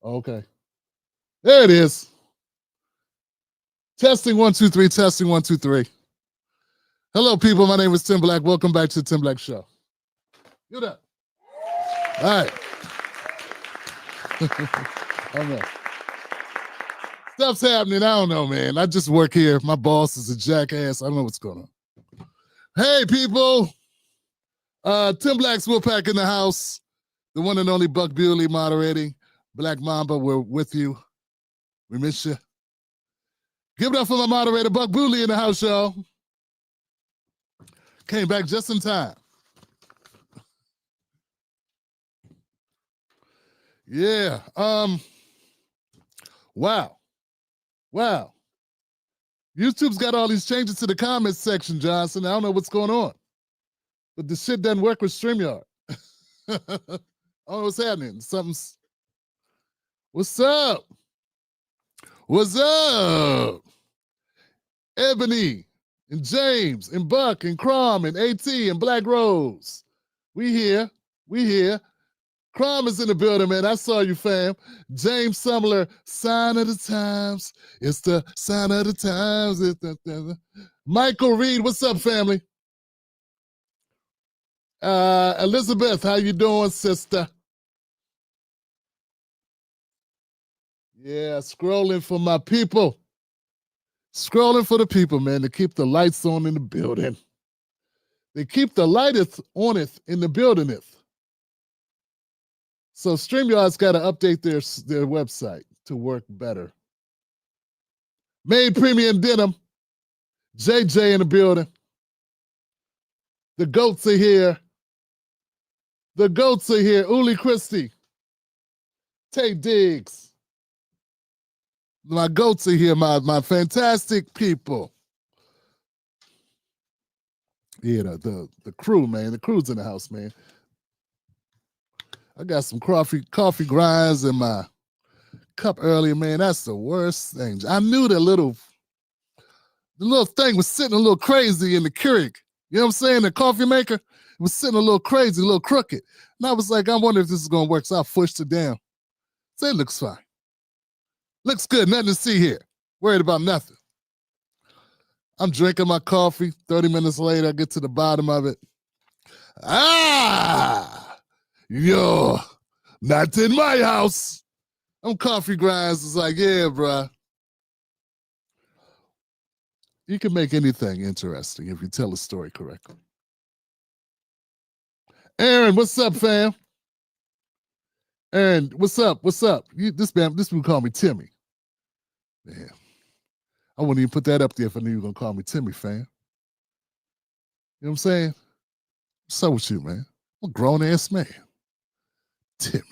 Okay. There it is. Testing 1 2 3. Testing 1 2 3. Hello, people. My name is Tim Black. Welcome back to the Tim Black Show. Get up. All right. I don't know. Stuff's happening. I don't know, man. I just work here. My boss is a jackass. I don't know what's going on. Hey, people. Tim Black's Wolfpack in the house. The one and only Buck Bewley moderating. Black Mamba, we're with you. We miss you. Give it up for my moderator, Buck Bewley in the house, y'all. Came back just in time. Yeah. Wow. YouTube's got all these changes to the comments section, Johnson. I don't know what's going on. But the shit doesn't work with StreamYard. I don't know what's happening. What's up? What's up? Ebony and James and Buck and Crom and AT and Black Rose. We here. Crom is in the building, man. I saw you, fam. James Sumler, sign of the times. It's the sign of the times. Michael Reed, what's up, family? Elizabeth, how you doing, sister? Yeah, scrolling for my people. Scrolling for the people, man, to keep the lights on in the building. They keep the lighteth oneth in the buildingeth. So StreamYard's got to update their website to work better. Made Premium Denim. JJ in the building. The goats are here. Uli Christie. Tay Diggs. My goats are here, my fantastic people. Yeah, the crew, man. The crew's in the house, man. I got some coffee grinds in my cup earlier, man. That's the worst thing. I knew the little thing was sitting a little crazy in the Keurig. You know what I'm saying? The coffee maker was sitting a little crazy, a little crooked. And I was like, I wonder if this is going to work. So I pushed it down. So it looks fine. Looks good. Nothing to see here. Worried about nothing. I'm drinking my coffee. 30 minutes later, I get to the bottom of it. Yo, not in my house. I'm coffee grinds. It's like, yeah, bruh. You can make anything interesting if you tell a story correctly. Aaron, what's up, fam? Aaron, what's up? This people call me Timmy. Man, I wouldn't even put that up there if I knew you were going to call me Timmy, fam. You know what I'm saying? What's up with you, man? I'm a grown-ass man. Timmy.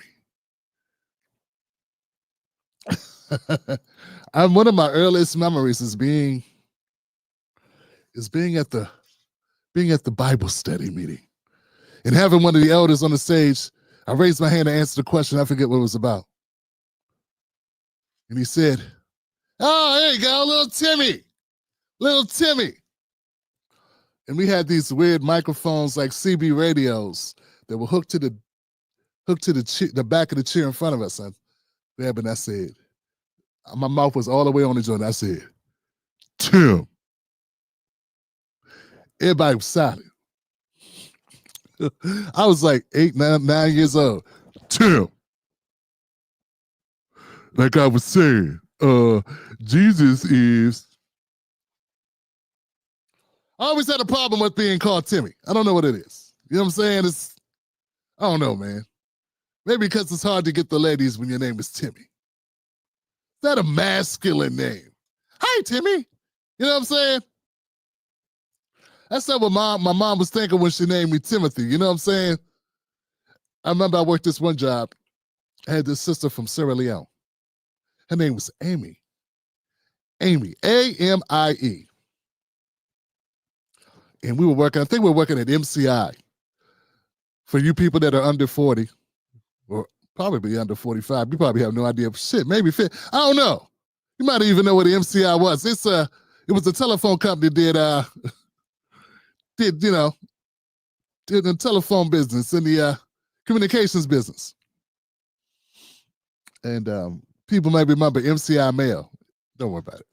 One of my earliest memories is being at the Bible study meeting and having one of the elders on the stage. I raised my hand to answer the question. I forget what it was about. And he said, "Oh, there you go, little Timmy. And we had these weird microphones like CB radios that were hooked to the back of the chair in front of us. And I said, my mouth was all the way on the joint. I said, Tim. Everybody was silent. I was like 9 years old. Tim. Like I was saying, Jesus is. I always had a problem with being called Timmy. I don't know what it is. You know what I'm saying? I don't know, man. Maybe because it's hard to get the ladies when your name is Timmy. Is that a masculine name? Hi, Timmy. You know what I'm saying? That's not what my mom was thinking when she named me Timothy. You know what I'm saying? I remember I worked this one job. I had this sister from Sierra Leone. Her name was Amy. Amy, A-M-I-E. And we were working, I think we were working at MCI. For you people that are under 40, or probably under 45, you probably have no idea. Shit, maybe 50. I don't know. You might even know what the MCI was. It was a telephone company that did the telephone business and the communications business. And people might remember MCI Mail. Don't worry about it.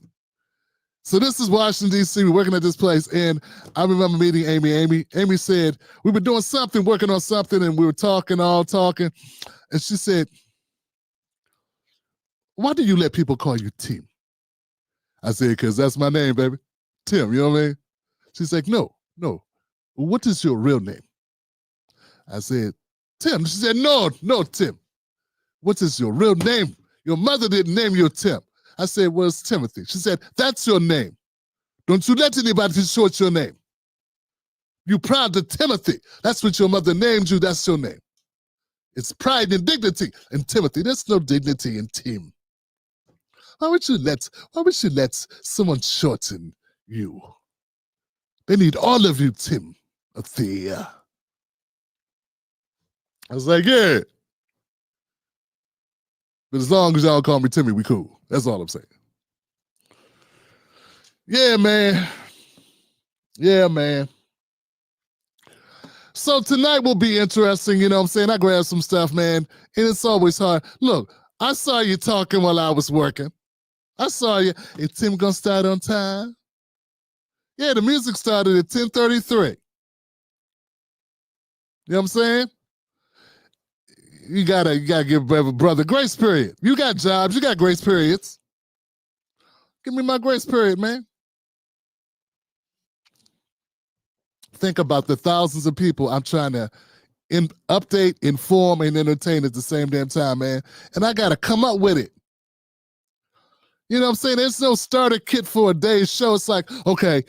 So this is Washington, D.C. We're working at this place. And I remember meeting Amy. Amy said, we were doing something, working on something, and we were talking. And she said, why do you let people call you Tim? I said, because that's my name, baby. Tim, you know what I mean? She's like, no. What is your real name? I said, Tim. She said, no, Tim. What is your real name? Your mother didn't name you Tim. I said, well, it's Timothy. She said, that's your name. Don't you let anybody short your name. You proud to Timothy. That's what your mother named you. That's your name. It's pride and dignity in Timothy. There's no dignity in Tim. Why would you let someone shorten you? They need all of you, Timothy. I was like, yeah. But as long as y'all call me Timmy, we cool. That's all I'm saying. Yeah, man. So tonight will be interesting, you know what I'm saying? I grabbed some stuff, man, and it's always hard. Look, I saw you talking while I was working. I saw you. Is Tim gonna start on time? Yeah, the music started at 10:33. You know what I'm saying? You gotta give brother grace period. You got jobs, you got grace periods. Give me my grace period, man. Think about the thousands of people I'm trying to update, inform, and entertain at the same damn time, man. And I gotta come up with it. You know what I'm saying? There's no starter kit for a day's show. It's like, okay,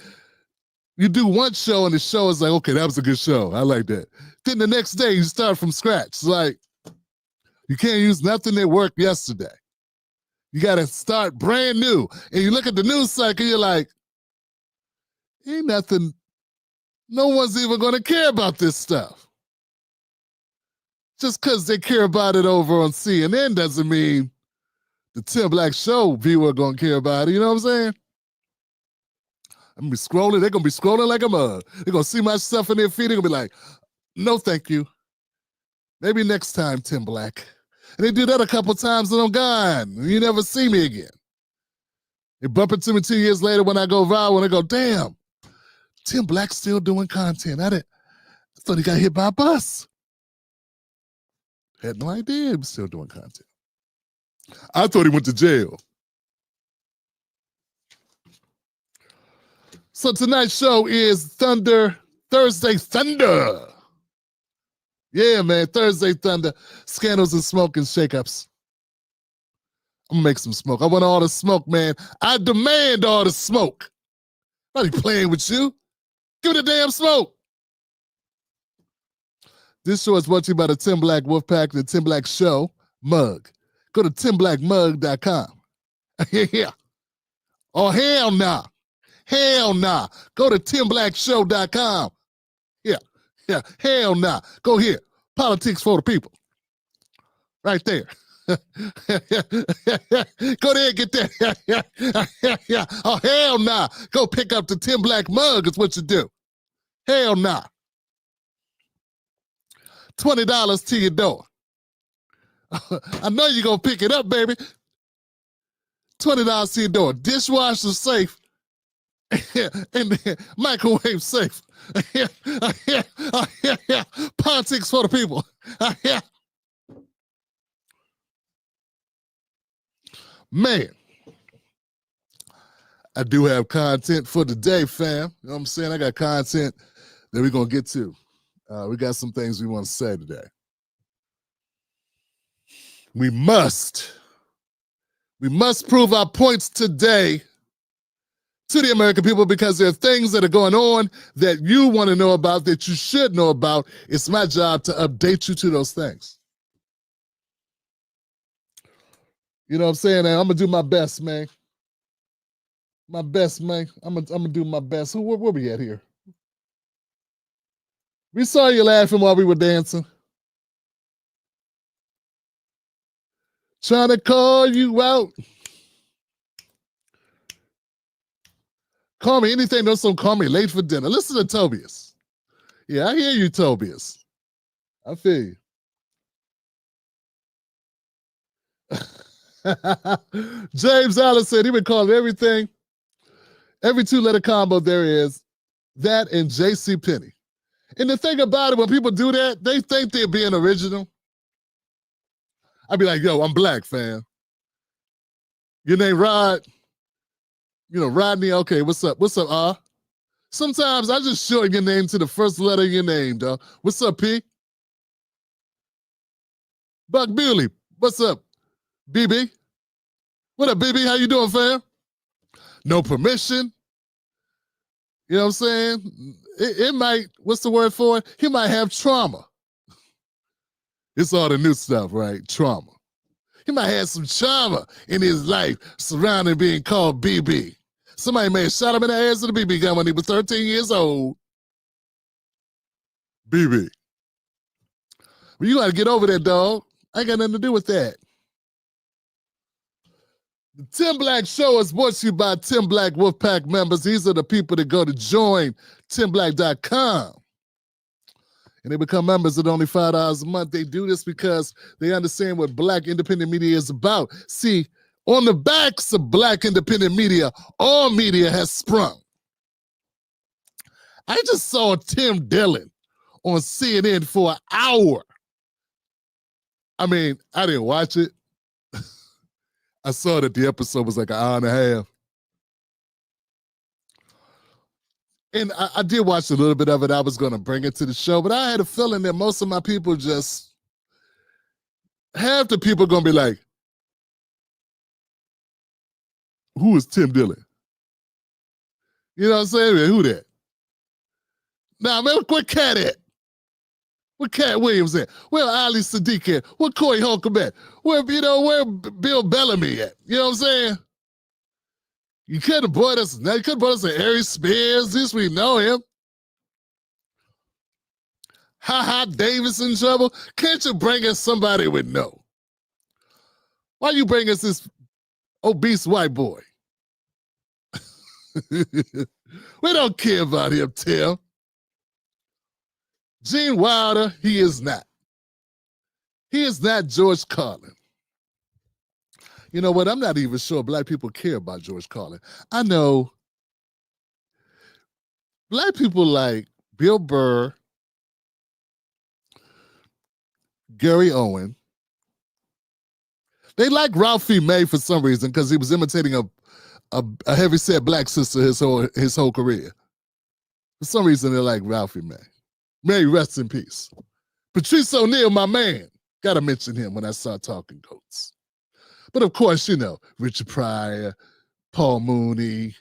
you do one show and the show is like, okay, that was a good show. I like that. Then the next day you start from scratch. It's like, you can't use nothing that worked yesterday. You got to start brand new. And you look at the news cycle, you're like, ain't nothing, no one's even going to care about this stuff. Just because they care about it over on CNN doesn't mean the Tim Black Show viewer going to care about it. You know what I'm saying? I'm going to be scrolling. They're going to be scrolling like a mug. They're going to see my stuff in their feed. They're going to be like, no, thank you. Maybe next time, Tim Black. And they do that a couple times and I'm gone. You never see me again. They bump into me 2 years later when I go viral and they go, damn, Tim Black's still doing content. I thought he got hit by a bus. Had no idea he was still doing content. I thought he went to jail. So tonight's show is Thursday Thunder. Yeah, man, Thursday Thunder. Scandals and smoke and shakeups. I'm gonna make some smoke. I want all the smoke, man. I demand all the smoke. Nobody playing with you. Give me the damn smoke. This show is brought to you by the Tim Black Wolfpack, the Tim Black Show mug. Go to timblackmug.com. Yeah. Oh, hell nah. Hell nah. Go to timblackshow.com. Yeah. Hell nah. Go here. Politics for the people. Right there. Go there and get that. Yeah. Oh, hell nah. Go pick up the Tim Black mug is what you do. Hell nah. $20 to your door. I know you're going to pick it up, baby. $20 to your door. Dishwasher safe. And microwave safe. Politics for the people. Man, I do have content for today, fam. You know what I'm saying? I got content that we're going to get to. We got some things we want to say today. We must prove our points today to the American people because there are things that are going on that you want to know about, that you should know about. It's my job to update you to those things. You know what I'm saying? I'm going to do my best, man. My best, man. I'm gonna do my best. Where we at here? We saw you laughing while we were dancing. Trying to call you out. Call me anything, don't call me late for dinner. Listen to Tobias. Yeah, I hear you, Tobias. I feel you. James Allen said he been calling everything, every two-letter combo there is, that and J.C. Penney. And the thing about it, when people do that, they think they're being original. I'd be like, yo, I'm black, fam. Your name Rod? Rodney, okay, what's up? What's up, Sometimes I just shorten your name to the first letter of your name, dog. What's up, P? Buck Bewley, what's up? BB? What up, BB? How you doing, fam? No permission. You know what I'm saying? It might, what's the word for it? He might have trauma. It's all the new stuff, right? Trauma. He might have some trauma in his life surrounding being called BB. Somebody may have shot him in the ass with a BB gun when he was 13 years old. BB. Well, you got to get over that, dog. I ain't got nothing to do with that. The Tim Black Show is brought to you by Tim Black Wolfpack members. These are the people that go to join timblack.com. And they become members at only $5 a month. They do this because they understand what Black independent media is about. See, on the backs of Black independent media, all media has sprung. I just saw Tim Dillon on CNN for an hour. I mean, I didn't watch it. I saw that the episode was like an hour and a half. And I did watch a little bit of it. I was going to bring it to the show, but I had a feeling that most of my people just, half the people going to be like, who is Tim Dillon? You know what I'm saying? Who that? Nah, man, where Cat at? Where Cat Williams at? Where Ali Sadiq at? Where Corey Holcomb at? Where Bill Bellamy at? You know what I'm saying? You could have brought us, you could have brought us an Aries Spears. This we know him. Ha Davis in trouble. Can't you bring us somebody with no? Why you bring us this obese white boy? We don't care about him, Tim. Gene Wilder, he is not. He is not George Carlin. You know what? I'm not even sure Black people care about George Carlin. I know Black people like Bill Burr, Gary Owen. They like Ralphie May for some reason because he was imitating a heavyset Black sister his whole career. For some reason, they like Ralphie May. May rest in peace. Patrice O'Neal, my man. Got to mention him when I start talking goats. But of course, Richard Pryor, Paul Mooney,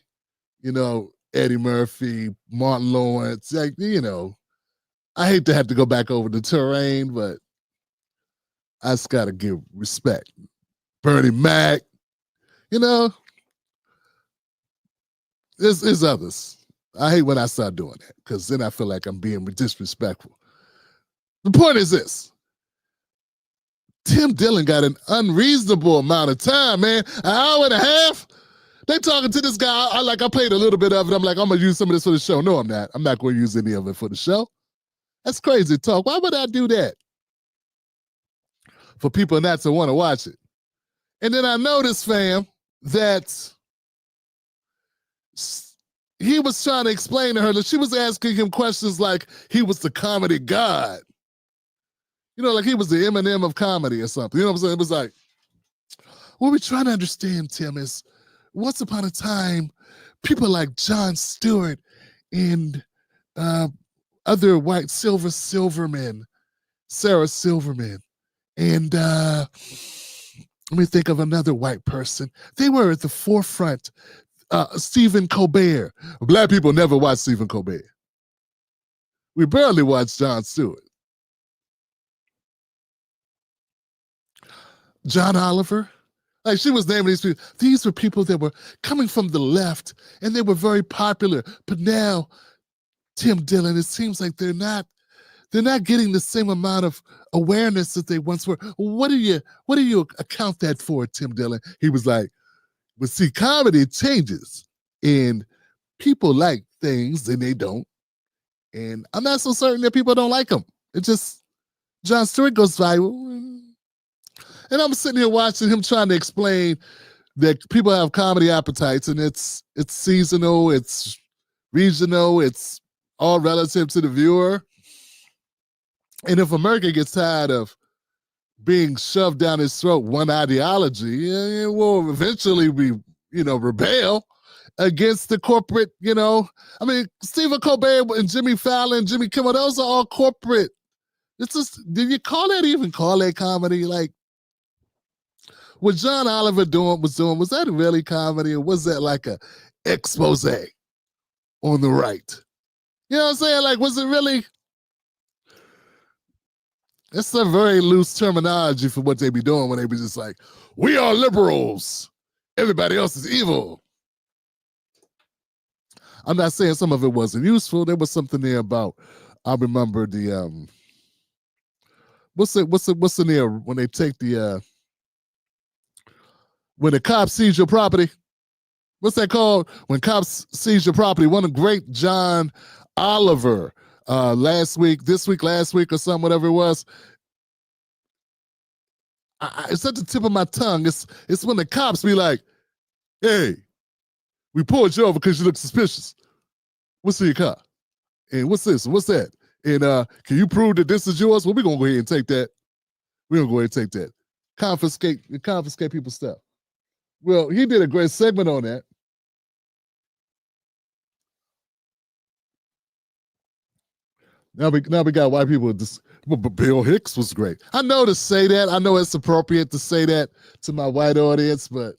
Eddie Murphy, Martin Lawrence. I hate to have to go back over the terrain, but I just got to give respect. Bernie Mac, there's others. I hate when I start doing that because then I feel like I'm being disrespectful. The point is this. Tim Dillon got an unreasonable amount of time, man. An hour and a half. They talking to this guy. I played a little bit of it. I'm like, I'm going to use some of this for the show. No, I'm not. I'm not going to use any of it for the show. That's crazy talk. Why would I do that? For people not to want to watch it. And then I noticed, fam, that he was trying to explain to her that she was asking him questions like he was the comedy god. Like he was the Eminem of comedy or something. You know what I'm saying? It was like, what we're trying to understand, Tim, is once upon a time, people like Jon Stewart and other white Silverman, Sarah Silverman, and let me think of another white person. They were at the forefront. Stephen Colbert. Black people never watched Stephen Colbert. We barely watched Jon Stewart. John Oliver. Like she was naming these people. These were people that were coming from the left and they were very popular. But now, Tim Dillon, it seems like they're not getting the same amount of awareness that they once were. What do you account that for, Tim Dillon? He was like, but see, comedy changes and people like things and they don't. And I'm not so certain that people don't like them. It just, Jon Stewart goes viral. And I'm sitting here watching him trying to explain that people have comedy appetites, and it's seasonal, it's regional, it's all relative to the viewer. And if America gets tired of being shoved down his throat one ideology, it will eventually rebel against the corporate, I mean, Stephen Colbert and Jimmy Fallon, Jimmy Kimmel, those are all corporate. It's just, did you call that comedy? Like, what John Oliver was that really comedy, or was that like a expose on the right? You know what I'm saying? Like, was it really? It's a very loose terminology for what they be doing when they be just like, we are liberals. Everybody else is evil. I'm not saying some of it wasn't useful. There was something there about, I remember the, what's in there when they take when the cops seize your property? What's that called? When cops seize your property. One of great John Oliver last week or something, whatever it was. It's at the tip of my tongue. It's when the cops be like, hey, we pulled you over because you look suspicious. What's in your car? And what's this? What's that? And can you prove that this is yours? Well, we're going to go ahead and take that. We're going to go ahead and take that. Confiscate people's stuff. Well, he did a great segment on that. Now we got white people. But Bill Hicks was great. I know to say that. I know it's appropriate to say that to my white audience, but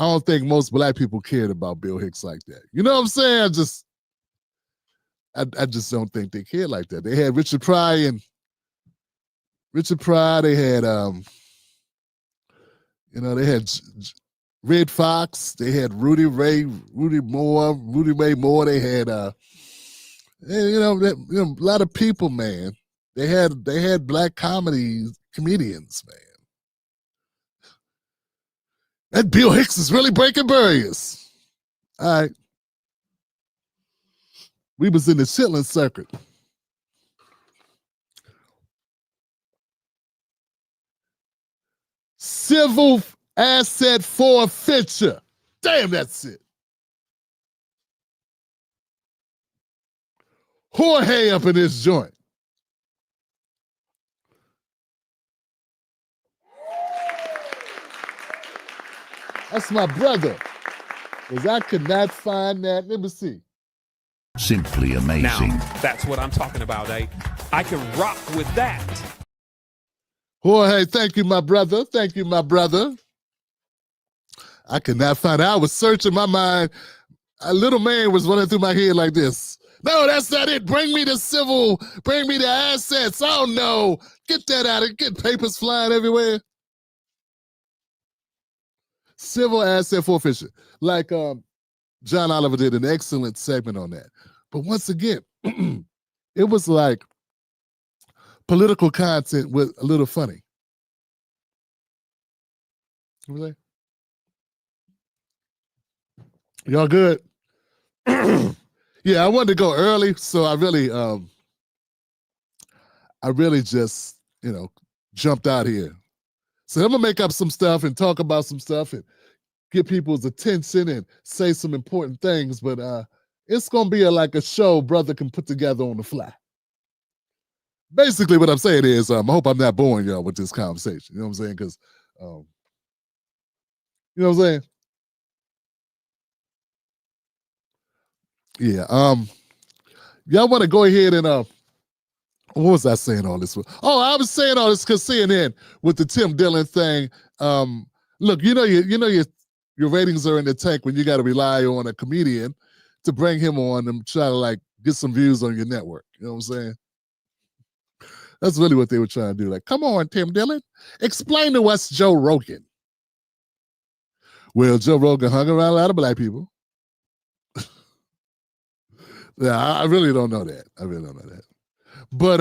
I don't think most black people cared about Bill Hicks like that. You know what I'm saying? I just don't think they cared like that. They had Richard Pryor. They had they had Red Fox. They had Rudy Ray Moore. They had a lot of people, man. They had black comedians, man. That Bill Hicks is really breaking barriers. All right. We was in the Chitlin circuit. Civil asset forfeiture. Damn, that's it. Jorge up in this joint. That's my brother. Because I could not find that. Let me see. Simply amazing. Now, that's what I'm talking about, eh? I can rock with that. Jorge, thank you, my brother. Thank you, my brother. I could not find it. I was searching my mind. A little man was running through my head like this. No, that's not it. Bring me the civil. Bring me the assets. Oh, no. Get that out of get papers flying everywhere. Civil asset forfeiture. Like John Oliver did an excellent segment on that. But once again, it was like political content with a little funny. Y'all good? Yeah, I wanted to go early, so I really just, jumped out here. So I'm gonna make up some stuff and talk about some stuff and get people's attention and say some important things, but it's gonna be like a show brother can put together on the fly. Basically, what I'm saying is, I hope I'm not boring y'all with this conversation. You know what I'm saying? Because, you know what I'm saying? Yeah. Y'all want to go ahead and what was I saying all this? Oh, I was saying all this because CNN with the Tim Dillon thing. Look, your ratings are in the tank when you got to rely on a comedian to bring him on and try to like get some views on your network. You know what I'm saying? That's really what they were trying to do. Like, come on, Tim Dillon, explain to us Joe Rogan. Well, Joe Rogan hung around a lot of black people. Yeah, I really don't know that. But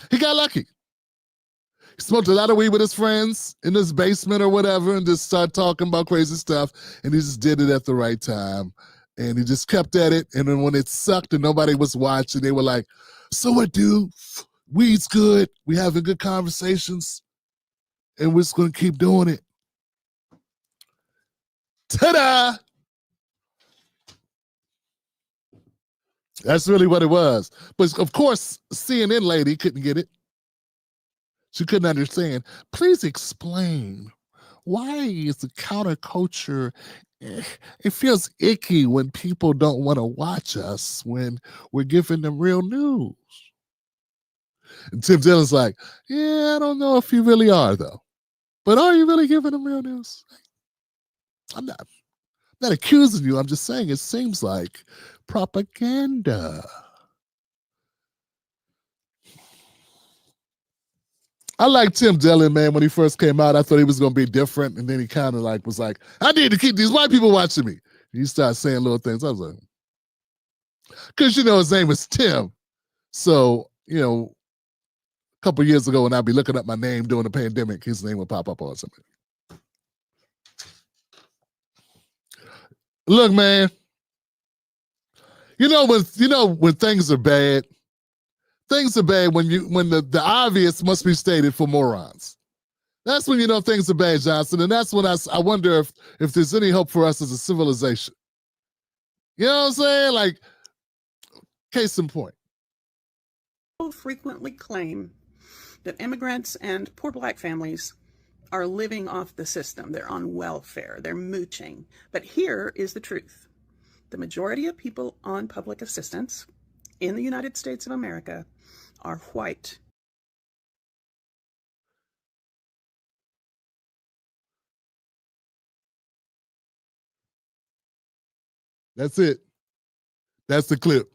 he got lucky. He smoked a lot of weed with his friends in his basement or whatever and just started talking about crazy stuff. And he just did it at the right time. And he just kept at it. And then when it sucked and nobody was watching, they were like, so what, dude? Weed's good. We having good conversations. and we're just going to keep doing it. Ta-da! That's really what it was. But of course, CNN lady couldn't get it. She couldn't understand. Please explain. Why is the counterculture, it feels icky when people don't want to watch us when we're giving them real news. And Tim Dillon's like, yeah, I don't know if you really are, though. But are you really giving them real news? I'm not accusing you. I'm just saying it seems like propaganda. I like Tim Dillon, man. When he first came out, I thought he was going to be different. And then he kind of like was like, I need to keep these white people watching me. He started saying little things. I was like, because, you know, his name was Tim. So, you know, a couple years ago when I'd be looking up my name during the pandemic, his name would pop up on something. Look, man, you know when things are bad when the obvious must be stated for morons. That's when you know things are bad, Johnson, and that's when I wonder if there's any hope for us as a civilization. You know what I'm saying? Like, case in point. People frequently claim that immigrants and poor black families are living off the system. They're on welfare. They're mooching. But here is the truth. The majority of people on public assistance in the United States of America are white. That's it. That's the clip.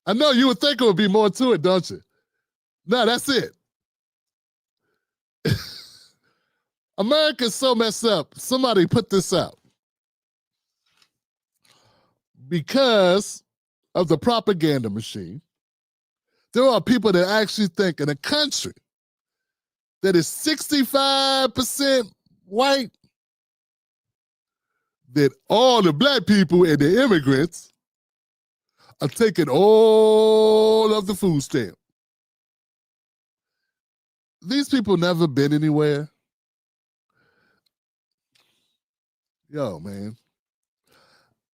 I know you would think it would be more to it, don't you? No, that's it. America's so messed up. Somebody put this out. Because of the propaganda machine, there are people that actually think in a country that is 65% white, that all the black people and the immigrants are taking all of the food stamp. These people never been anywhere. Yo, man.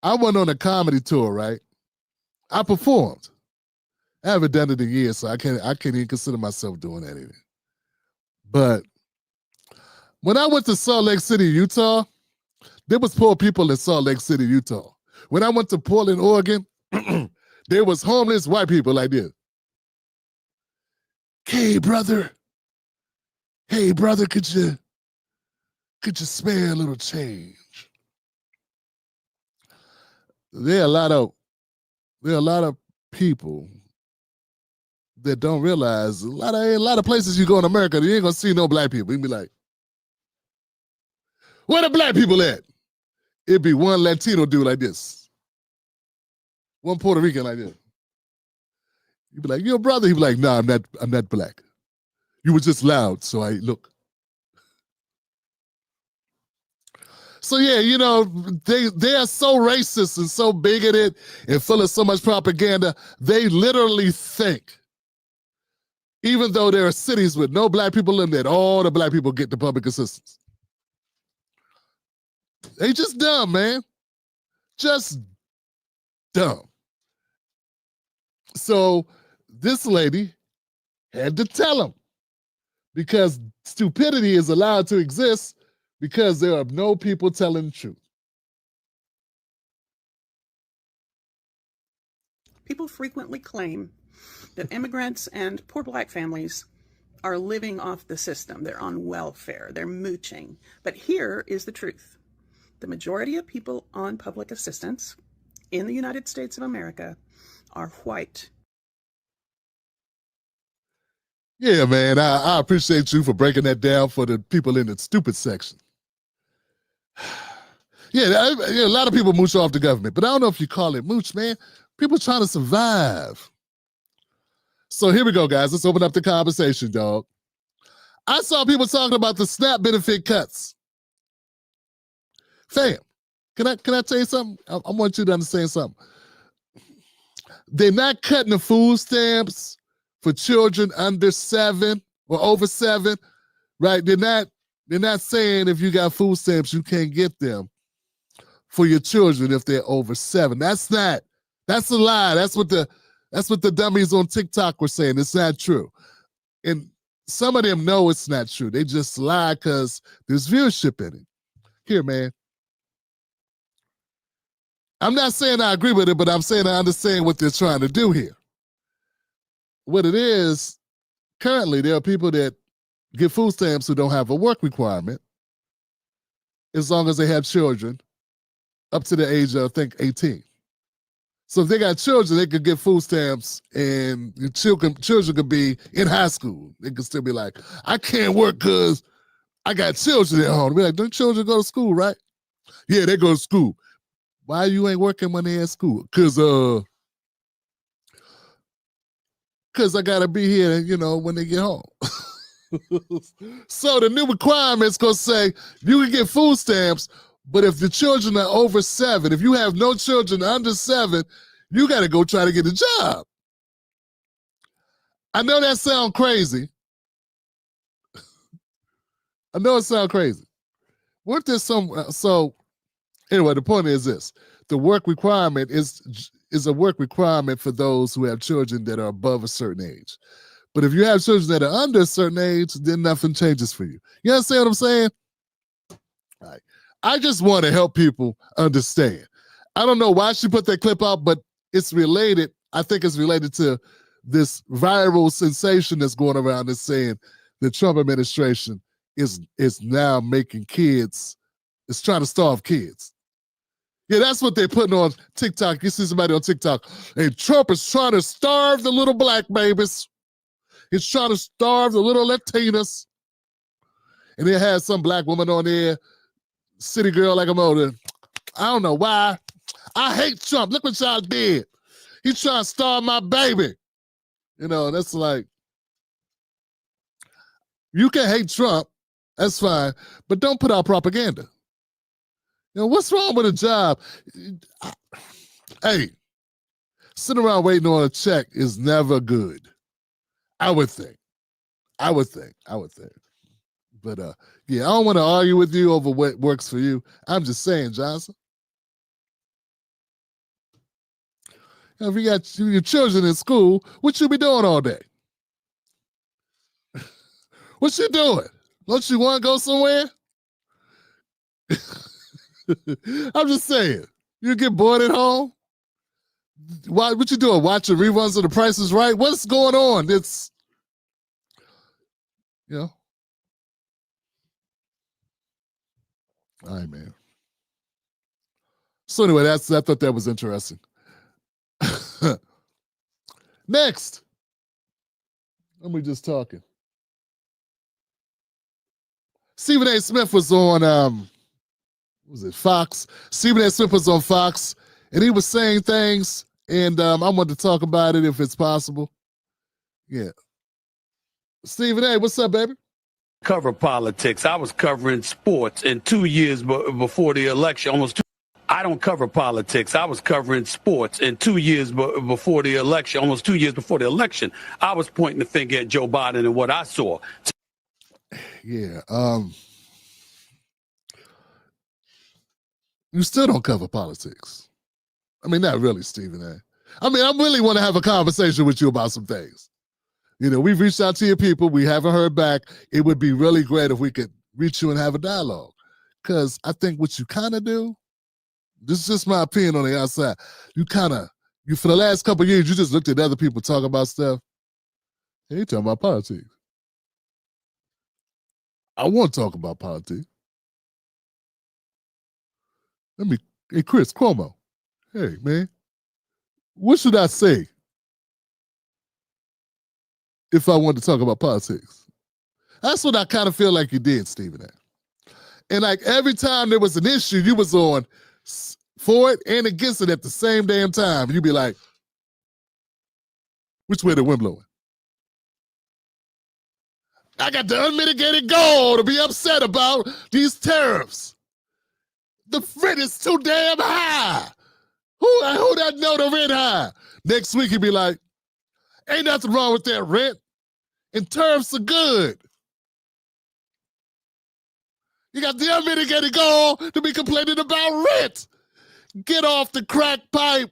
I went on a comedy tour, right? I performed. I haven't done it in years, so I can't even consider myself doing anything. But when I went to Salt Lake City, Utah, there was poor people in Salt Lake City, Utah. When I went to Portland, Oregon, there was homeless white people like this. Hey, brother, could you spare a little change? There are a lot of people that don't realize a lot of places you go in America, you ain't gonna see no black people. You be like, where the black people at? It'd be one Latino dude like this, one Puerto Rican like this. You'd be like, your brother? He'd be like, nah, I'm not black. You were just loud, so I look. So yeah, you know, they are so racist and so bigoted and full of so much propaganda, they literally think, even though there are cities with no black people in, that all the black people get the public assistance. They just dumb, man. Just dumb. So this lady had to tell them, because stupidity is allowed to exist because there are no people telling the truth. People frequently claim that immigrants and poor black families are living off the system. They're on welfare. They're mooching. But here is the truth. The majority of people on public assistance in the United States of America are white. Yeah, man, I appreciate you for breaking that down for the people in the stupid section. Yeah, a lot of people mooch off the government, but I don't know if you call it mooch, man. People trying to survive. So here we go, guys. Let's open up the conversation, dog. I saw people talking about the SNAP benefit cuts. Fam, can I tell you something? I want you to understand something. They're not cutting the food stamps for children under 7 or over 7, right? They're not saying if you got food stamps, you can't get them for your children if they're over 7. That's a lie. That's what the dummies on TikTok were saying. It's not true. And some of them know it's not true. They just lie because there's viewership in it. Here, man. I'm not saying I agree with it, but I'm saying I understand what they're trying to do here. What it is, currently, there are people that get food stamps who don't have a work requirement as long as they have children up to the age of, I think, 18. So if they got children, they could get food stamps, and your children could be in high school. They could still be like, I can't work because I got children at home. Be like, don't children go to school, right? Yeah, they go to school. Why you ain't working when they're in school? Because I got to be here, when they get home. So the new requirement's going to say you can get food stamps, but if the children are over 7, if you have no children under 7, you got to go try to get a job. I know that sounds crazy. I know it sounds crazy. Weren't there so anyway, the point is this. The work requirement is a work requirement for those who have children that are above a certain age. But if you have children that are under a certain age, then nothing changes for you. You understand what I'm saying? All right. I just want to help people understand. I don't know why she put that clip out, but it's related. I think it's related to this viral sensation that's going around that's saying the Trump administration is now making kids, it's trying to starve kids. Yeah, that's what they're putting on TikTok. You see somebody on TikTok, and Trump is trying to starve the little black babies. He's trying to starve the little Latinas. And they had some black woman on there, city girl like a motor. I don't know why. I hate Trump. Look what y'all did. He's trying to starve my baby. That's like, you can hate Trump. That's fine. But don't put out propaganda. What's wrong with a job? Hey, sitting around waiting on a check is never good. I would think. But yeah, I don't want to argue with you over what works for you. I'm just saying, Johnson. If you got your children in school, what you be doing all day? What you doing? Don't you want to go somewhere? I'm just saying. You get bored at home? What you doing? Watching reruns of The Price is Right? What's going on? It's, all right, man. So anyway, I thought that was interesting. Next. Let me just talking. Stephen A. Smith was on, was it Fox? Stephen A. Smith was on Fox, and he was saying things, and I wanted to talk about it if it's possible. Yeah. Stephen A., what's up, baby? Cover politics. I was covering sports in 2 years before the election, I don't cover politics. I was covering sports in 2 years before the election, almost 2 years before the election. I was pointing the finger at Joe Biden and what I saw. Yeah. You still don't cover politics. I mean, not really, Stephen A. I mean, I really want to have a conversation with you about some things. We've reached out to your people. We haven't heard back. It would be really great if we could reach you and have a dialogue. Because I think what you kind of do, this is just my opinion on the outside, you for the last couple of years, you just looked at other people talking about stuff. Hey, you talking about politics. I want to talk about politics. Hey, Chris Cuomo. Hey, man. What should I say if I wanted to talk about politics? That's what I kind of feel like you did, Stephen A. And like every time there was an issue, you was on for it and against it at the same damn time. You'd be like, which way the wind blowing? I got the unmitigated gall to be upset about these tariffs. The rent is too damn high. Who that know the rent high? Next week he'd be like, ain't nothing wrong with that rent. in terms of good. You got the unmitigated goal to be complaining about rent. Get off the crack pipe.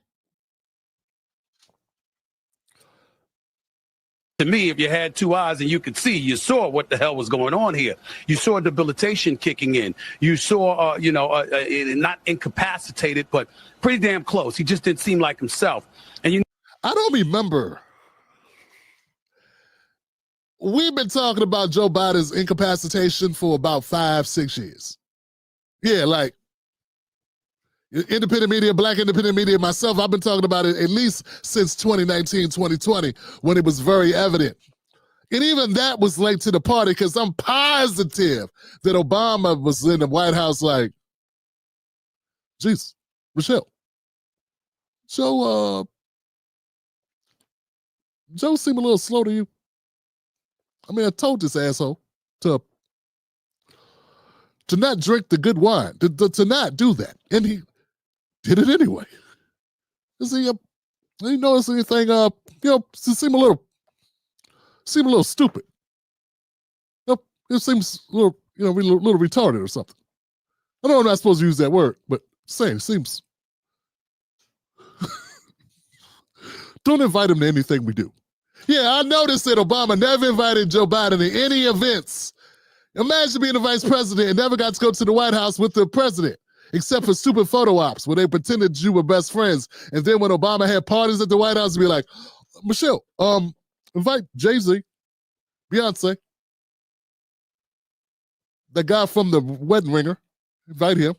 To me, if you had two eyes and you could see, you saw what the hell was going on here. You saw debilitation kicking in. You saw, not incapacitated, but pretty damn close. He just didn't seem like himself. And I don't remember. We've been talking about Joe Biden's incapacitation for about 5-6 years. Yeah, like independent media, black independent media, myself, I've been talking about it at least since 2019, 2020, when it was very evident. And even that was late to the party because I'm positive that Obama was in the White House like, jeez, Michelle, Joe seemed a little slow to you. I mean, I told this asshole to not drink the good wine, to not do that. And he did it anyway. Is he notice anything, seem a little stupid. It seems a little, little retarded or something. I know I'm not supposed to use that word, but seems. Don't invite him to anything we do. Yeah, I noticed that Obama never invited Joe Biden to any events. Imagine being the vice president and never got to go to the White House with the president, except for stupid photo ops where they pretended you were best friends. And then when Obama had parties at the White House, be like, Michelle, invite Jay-Z, Beyonce, the guy from the Wedding Ringer, invite him.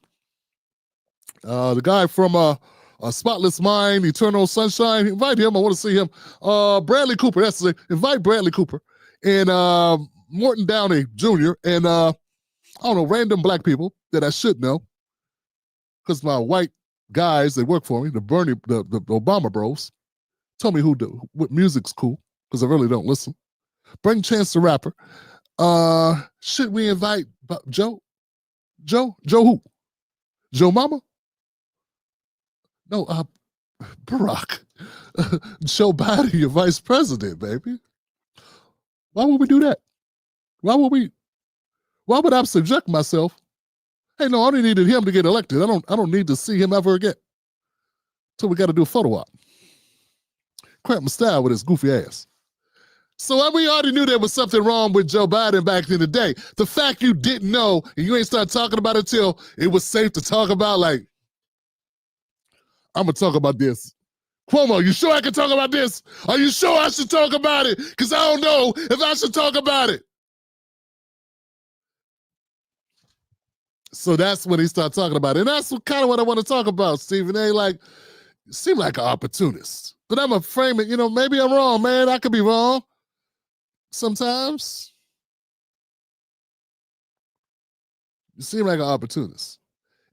The guy from A Spotless Mind, Eternal Sunshine, invite him. I want to see him. Bradley Cooper, that's it. Invite Bradley Cooper. And Morton Downey Jr. and I don't know, random black people that I should know because my white guys that work for me, the Obama bros, tell me what music's cool because I really don't listen. Bring Chance the Rapper. Should we invite Joe? Joe who? Joe Mama? No, Barack. Joe Biden, your vice president, baby. Why would we do that? Why would I subject myself? Hey, no, I only needed him to get elected. I don't need to see him ever again. So we got to do a photo op. Crap my style with his goofy ass. So we already knew there was something wrong with Joe Biden back in the day. The fact you didn't know and you ain't started talking about it till it was safe to talk about, like, I'm going to talk about this. Cuomo, you sure I can talk about this? Are you sure I should talk about it? Because I don't know if I should talk about it. So that's when he started talking about it. And that's kind of what I want to talk about, Stephen A. Like, you seem like an opportunist. But I'm going to frame it, maybe I'm wrong, man. I could be wrong sometimes. You seem like an opportunist.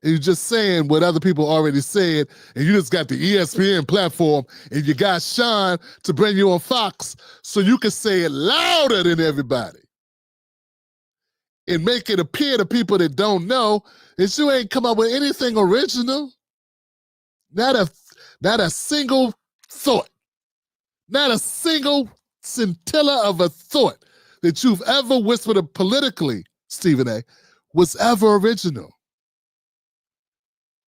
And you're just saying what other people already said, and you just got the ESPN platform, and you got Sean to bring you on Fox so you can say it louder than everybody. And make it appear to people that don't know that you ain't come up with anything original. Not a single thought. Not a single scintilla of a thought that you've ever whispered politically, Stephen A., was ever original.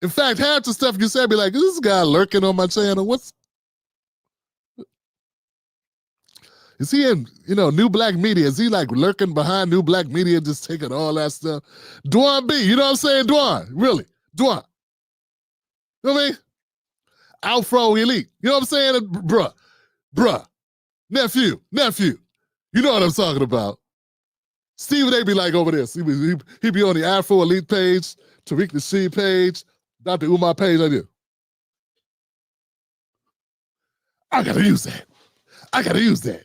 In fact, half the stuff you said be like, is this guy lurking on my channel? Is he in, New Black Media? Is he like lurking behind New Black Media, just taking all that stuff? Dwan B, you know what I'm saying? Dwan, really? Dwan. You know what I mean? Afro Elite. You know what I'm saying? Bruh. Nephew. You know what I'm talking about. Stephen A be like over this. He be on the Afro Elite page, Tariq Nasheed page, Dr. Umar page. I gotta use that.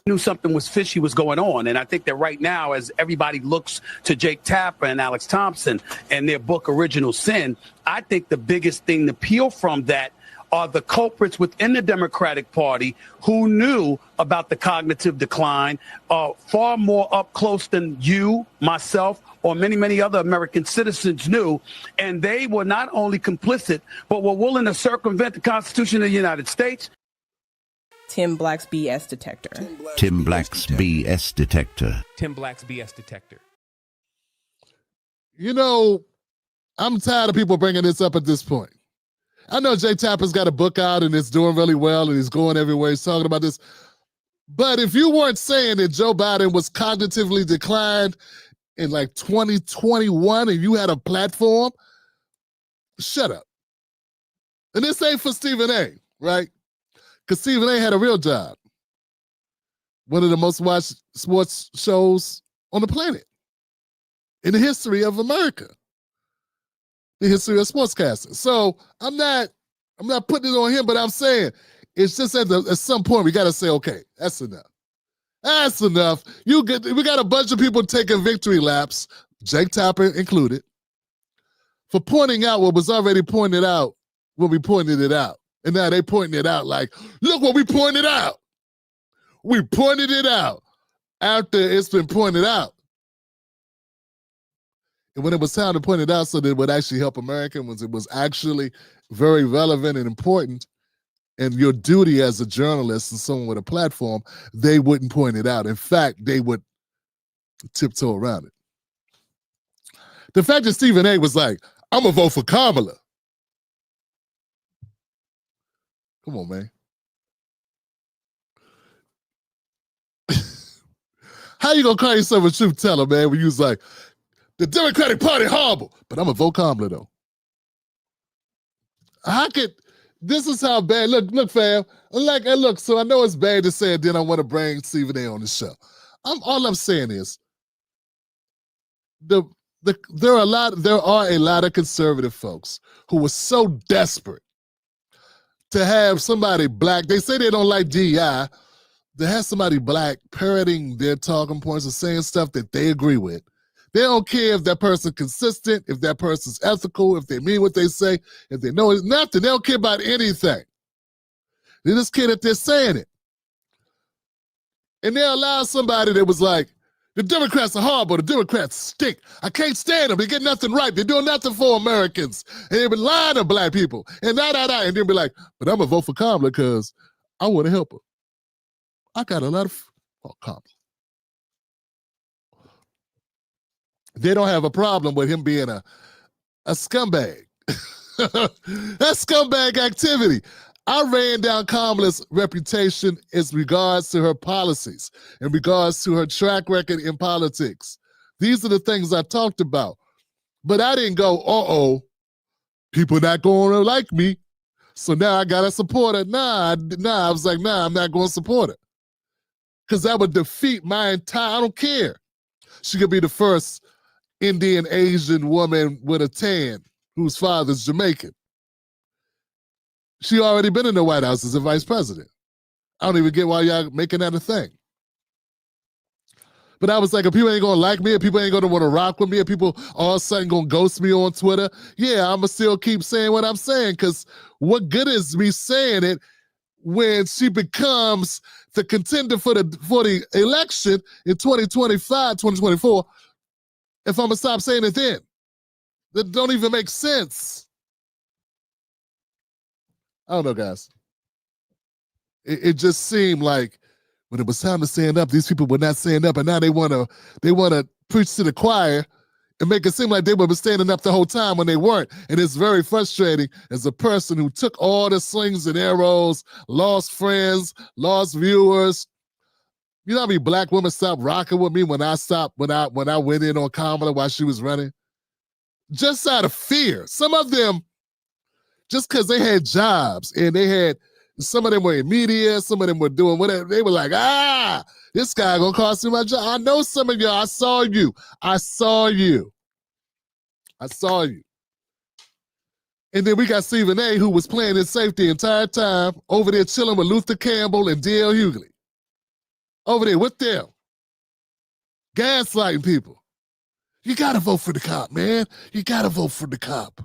Knew something was fishy was going on. And I think that right now, as everybody looks to Jake Tapper and Alex Thompson and their book, Original Sin, I think the biggest thing to peel from that are the culprits within the Democratic Party who knew about the cognitive decline far more up close than you, myself, or many, many other American citizens knew. And they were not only complicit, but were willing to circumvent the Constitution of the United States. Tim Black's BS detector. Tim Black's BS detector. Tim Black's BS detector. You know, I'm tired of people bringing this up at this point. I know Jay Tapper's got a book out and it's doing really well and he's going everywhere. He's talking about this. But if you weren't saying that Joe Biden was cognitively declined in like 2021 and you had a platform, shut up. And this ain't for Stephen A., right? Because Stephen A. had a real job. One of the most watched sports shows on the planet in the history of America. The history of sportscasting. So I'm not putting it on him, but I'm saying it's just at some point we got to say, okay, that's enough. That's enough. We got a bunch of people taking victory laps, Jake Tapper included, for pointing out what was already pointed out when we pointed it out. And now they pointing it out like, look what we pointed out. We pointed it out after it's been pointed out. And when it was time to point it out so that it would actually help Americans, it was actually very relevant and important, and your duty as a journalist and someone with a platform, they wouldn't point it out. In fact, they would tiptoe around it. The fact that Stephen A. was like, I'm going to vote for Kamala. Come on, man. How you going to call yourself a truth teller, man, when you was like, the Democratic Party horrible, but I'm going to vote Kamala, though. This is how bad, look, fam, look, so I know it's bad to say it, then I want to bring Stephen A. on the show. All I'm saying is, there are a lot of conservative folks who were so desperate to have somebody black, they say they don't like DEI, to have somebody black parroting their talking points and saying stuff that they agree with. They don't care if that person's consistent, if that person's ethical, if they mean what they say, if they know it's nothing. They don't care about anything. They just care that they're saying it. And they allow somebody that was like, the Democrats are horrible, the Democrats stink. I can't stand them. They get nothing right. They're doing nothing for Americans. And they've been lying to black people. And and they'll be like, but I'm going to vote for Kamala because I want to help her. I got a lot of Kamala. They don't have a problem with him being a scumbag. That's scumbag activity. I ran down Kamala's reputation as regards to her policies, in regards to her track record in politics. These are the things I talked about. But I didn't go, people not going to like me, so now I got to support her. I was like, I'm not going to support her. Because that would defeat my I don't care. She could be the first Indian Asian woman with a tan whose father's Jamaican. She already been in the White House as a vice president. I don't even get why y'all making that a thing. But I was like, if people ain't gonna like me, if people ain't gonna want to rock with me, if people all of a sudden gonna ghost me on Twitter, yeah, I'ma still keep saying what I'm saying, because what good is me saying it when she becomes the contender for the election in 2025, 2024, if I'm gonna stop saying it then? That don't even make sense. I don't know, guys. It just seemed like when it was time to stand up, these people were not standing up, and now they wanna preach to the choir and make it seem like they were standing up the whole time when they weren't. And it's very frustrating as a person who took all the slings and arrows, lost friends, lost viewers. You know how many black women stopped rocking with me when I went in on Kamala while she was running? Just out of fear. Some of them, just because they had jobs and some of them were in media, some of them were doing whatever. They were like, this guy gonna cost me my job. I know some of y'all. I saw you. And then we got Stephen A., who was playing it safe the entire time, over there chilling with Luther Campbell and D.L. Hughley. Over there with them. Gaslighting people. You gotta vote for the cop, man. You gotta vote for the cop.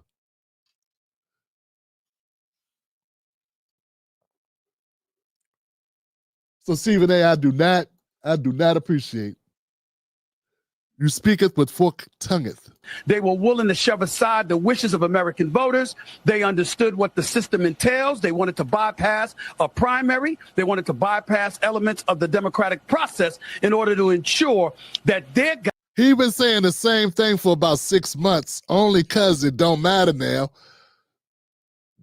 So Stephen A., I do not appreciate You speaketh with forked tongueth. They were willing to shove aside the wishes of American voters. They understood what the system entails. They wanted to bypass a primary. They wanted to bypass elements of the democratic process in order to ensure that their guy. He been saying the same thing for about 6 months, only because it don't matter now.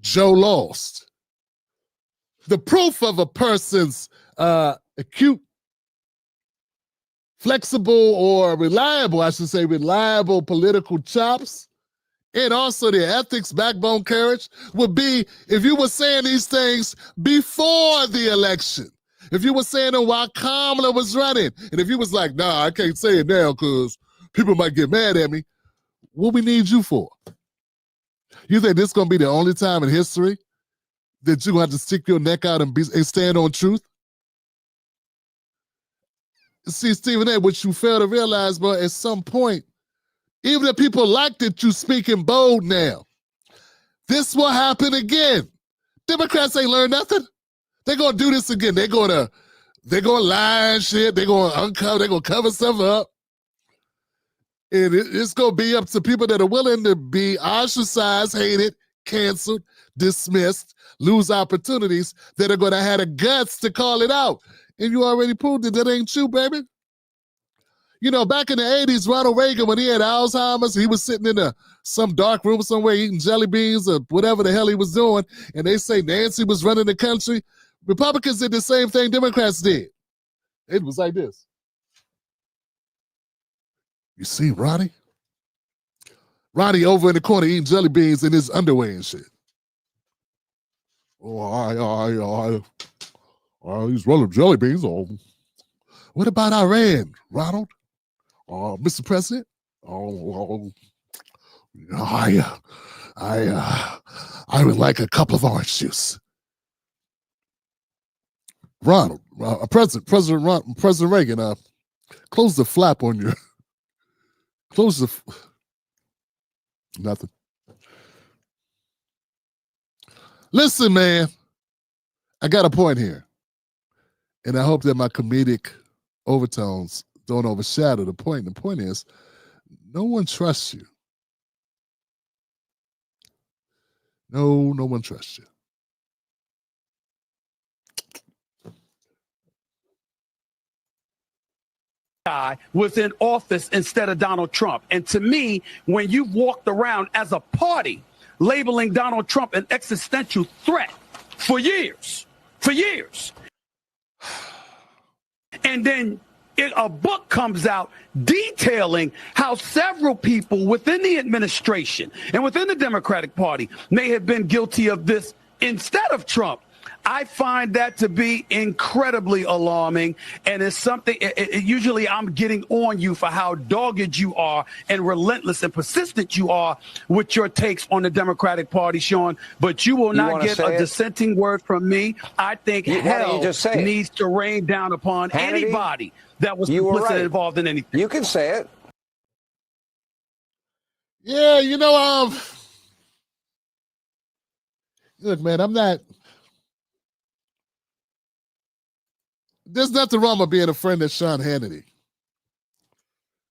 Joe lost. The proof of a person's acute, flexible, or reliable, I should say, reliable political chops, and also their ethics, backbone, courage, would be if you were saying these things before the election. If you were saying them while Kamala was running, and if you was like, nah, I can't say it now because people might get mad at me, what we need you for? You think this is going to be the only time in history that you have to stick your neck out and stand on truth? See, Stephen A., what you fail to realize, bro, at some point, even if people like that you speaking bold now, this will happen again. Democrats ain't learned nothing. They're going to do this again. They're going to lie and shit. They're going to cover stuff up. And it's going to be up to people that are willing to be ostracized, hated, canceled, dismissed, lose opportunities, that are going to have the guts to call it out. And you already proved it. That ain't you, baby. You know, back in the 80s, Ronald Reagan, when he had Alzheimer's, he was sitting in some dark room somewhere eating jelly beans or whatever the hell he was doing, and they say Nancy was running the country. Republicans did the same thing Democrats did. It was like this. You see Ronnie? Ronnie over in the corner eating jelly beans in his underwear and shit. Oh, he's rolling jelly beans. Oh, what about Iran, Ronald? Mr. President? I would like a couple of orange juice. Ronald, President Reagan, close the flap on your. Nothing. Listen, man, I got a point here. And I hope that my comedic overtones don't overshadow the point. The point is, no one trusts you. No one trusts you. Guy was in office instead of Donald Trump. And to me, when you've walked around as a party labeling Donald Trump an existential threat for years, and then a book comes out detailing how several people within the administration and within the Democratic Party may have been guilty of this instead of Trump, I find that to be incredibly alarming, and it's something, usually I'm getting on you for how dogged you are and relentless and persistent you are with your takes on the Democratic Party, Sean, but you will not get a dissenting word from me. I think hell needs to rain down upon anybody that was complicit involved in anything. You can say it. Yeah, look, man, I'm not. There's nothing wrong with being a friend of Sean Hannity.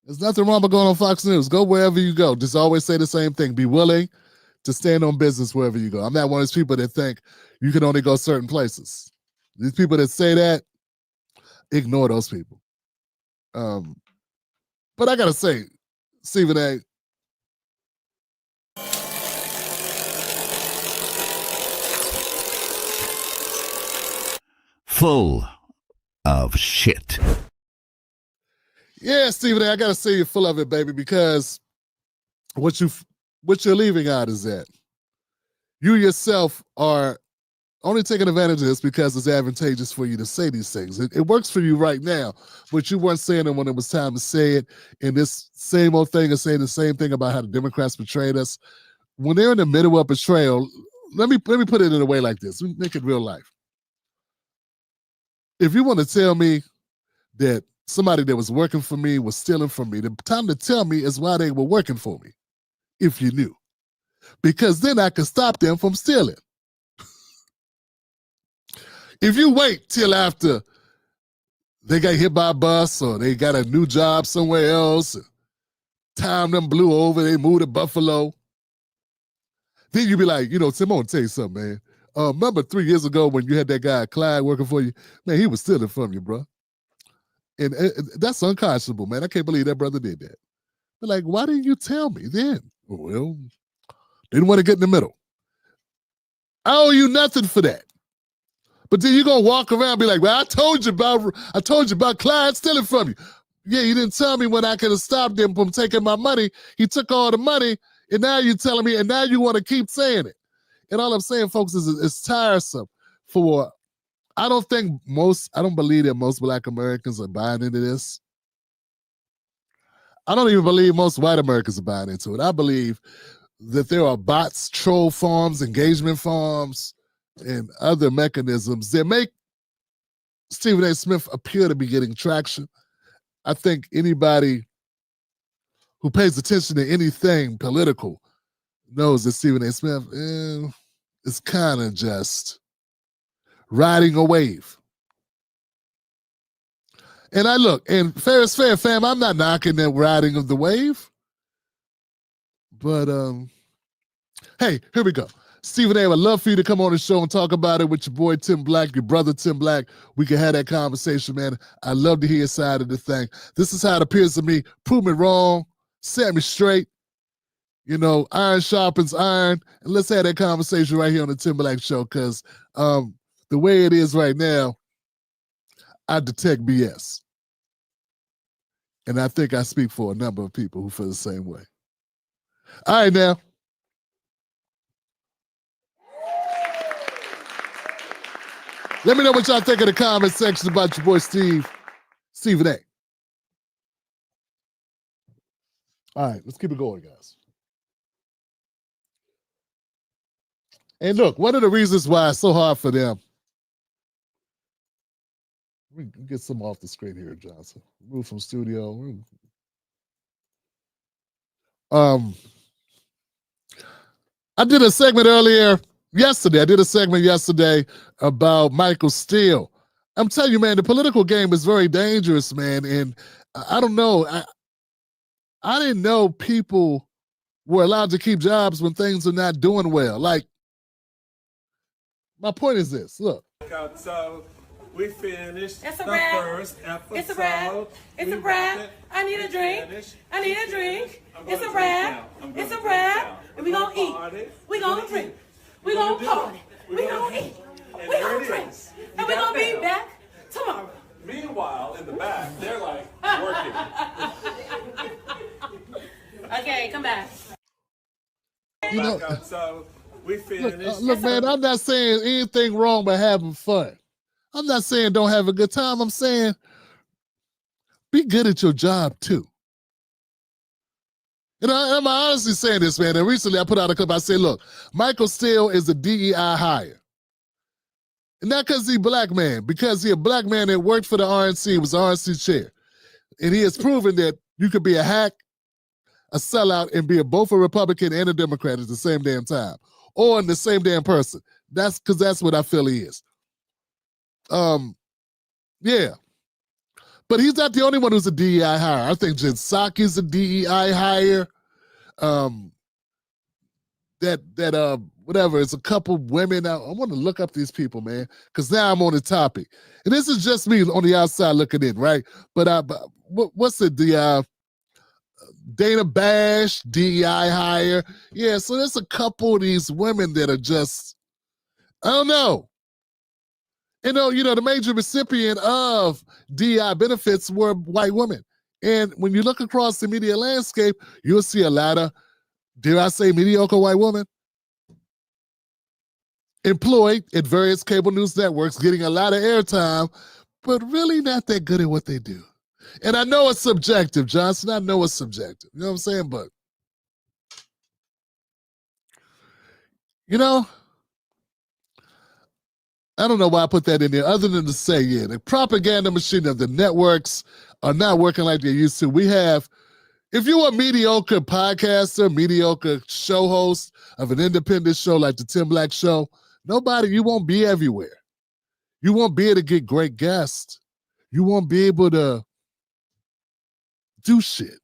There's nothing wrong with going on Fox News. Go wherever you go. Just always say the same thing. Be willing to stand on business wherever you go. I'm not one of those people that think you can only go certain places. These people that say that, ignore those people. But I got to say, Stephen A., full of shit. Yeah, Stephen A., I got to say you're full of it, baby, because what you're leaving out is that you yourself are only taking advantage of this because it's advantageous for you to say these things. It works for you right now, but you weren't saying it when it was time to say it. And this same old thing is saying the same thing about how the Democrats betrayed us. When they're in the middle of betrayal, let me put it in a way like this. Let me make it real life. If you want to tell me that somebody that was working for me was stealing from me, the time to tell me is why they were working for me, if you knew. Because then I could stop them from stealing. If you wait till after they got hit by a bus or they got a new job somewhere else, time them blew over, they moved to Buffalo. Then you be like, Tim, I'm gonna tell you something, man. Remember 3 years ago when you had that guy, Clyde, working for you? Man, he was stealing from you, bro. And that's unconscionable, man. I can't believe that brother did that. But like, why didn't you tell me then? Well, didn't want to get in the middle. I owe you nothing for that. But then you're gonna walk around and be like, well, I told you about Clyde stealing from you. Yeah, you didn't tell me when I could have stopped him from taking my money. He took all the money, and now you're telling me, and now you want to keep saying it. And all I'm saying, folks, is it's tiresome for, I don't believe that most Black Americans are buying into this. I don't even believe most white Americans are buying into it. I believe that there are bots, troll farms, engagement farms, and other mechanisms that make Stephen A. Smith appear to be getting traction. I think anybody who pays attention to anything political knows that Stephen A. Smith is kind of just riding a wave. And and fair is fair, fam. I'm not knocking that riding of the wave. But, hey, here we go. Stephen A., I would love for you to come on the show and talk about it with your boy Tim Black, your brother Tim Black. We can have that conversation, man. I'd love to hear your side of the thing. This is how it appears to me. Prove me wrong. Set me straight. Iron sharpens iron. And let's have that conversation right here on the Tim Black Show, because the way it is right now, I detect BS. And I think I speak for a number of people who feel the same way. All right, now. Let me know what y'all think in the comment section about your boy Stephen A. All right, let's keep it going, guys. And look, one of the reasons why it's so hard for them. Let me get some off the screen here, Johnson. Move from studio. I did a segment yesterday about Michael Steele. I'm telling you, man, the political game is very dangerous, man. And I don't know. I didn't know people were allowed to keep jobs when things are not doing well. Like, my point is this. Look. So we finished It's a the wrap. first episode. It's a wrap. It's a wrap. I need a drink. I need a drink. It's a wrap. It's a wrap. And we gonna eat. We gonna drink. We gonna party. We gonna eat. We gonna drink. And we gonna be back tomorrow. Meanwhile, in the back, they're like working. Okay, come back. So we finished. Look, man, I'm not saying anything wrong by having fun. I'm not saying don't have a good time. I'm saying be good at your job too. I'm honestly saying this, man. And recently I put out a clip. I said, look, Michael Steele is a DEI hire. And not because he's a black man, because he's a black man that worked for the RNC, was the RNC chair. And he has proven that you could be a hack, a sellout, and be both a Republican and a Democrat at the same damn time. Or in the same damn person. That's because that's what I feel he is. Yeah. But he's not the only one who's a DEI hire. I think Jen Psaki's a DEI hire. Whatever, it's a couple women. I want to look up these people, man, because now I'm on the topic. And this is just me on the outside looking in, right? But what's it? The Dana Bash, DEI hire. Yeah, so there's a couple of these women that are just, I don't know. The major recipient of DEI benefits were white women. And when you look across the media landscape, you'll see a lot of, dare I say, mediocre white women employed at various cable news networks, getting a lot of airtime, but really not that good at what they do. And I know it's subjective, Johnson. I know it's subjective. You know what I'm saying? But, I don't know why I put that in there, other than to say, yeah, the propaganda machine of the networks are not working like they used to. We have, if you're a mediocre podcaster, mediocre show host of an independent show like the Tim Black Show, you won't be everywhere. You won't be able to get great guests. You won't be able to do shit.